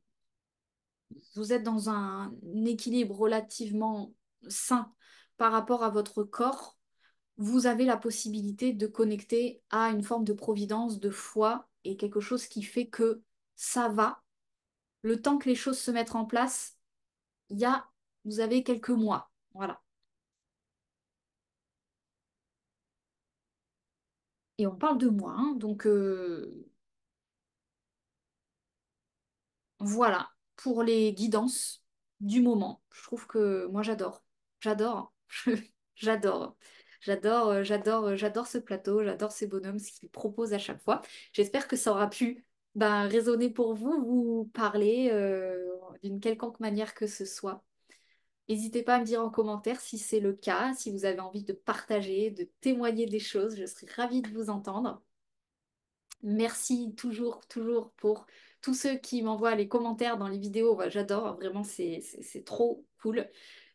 un équilibre relativement sain par rapport à votre corps, vous avez la possibilité de connecter à une forme de providence, de foi et quelque chose qui fait que ça va. Le temps que les choses se mettent en place, il y a, vous avez quelques mois. Voilà. Et on parle de moi, hein, donc voilà, pour les guidances du moment. Je trouve que moi j'adore. J'adore. J'adore. J'adore ce plateau, j'adore ces bonhommes, ce qu'ils proposent à chaque fois. J'espère que ça aura pu ben, résonner pour vous, vous parler d'une quelconque manière que ce soit. N'hésitez pas à me dire en commentaire si c'est le cas, si vous avez envie de partager, de témoigner des choses. Je serai ravie de vous entendre. Merci toujours pour tous ceux qui m'envoient les commentaires dans les vidéos. Ouais, j'adore, vraiment, c'est trop cool.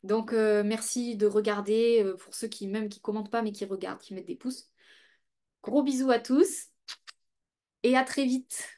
Donc, merci de regarder pour ceux qui, même qui commentent pas, mais qui regardent, qui mettent des pouces. Gros bisous à tous et à très vite.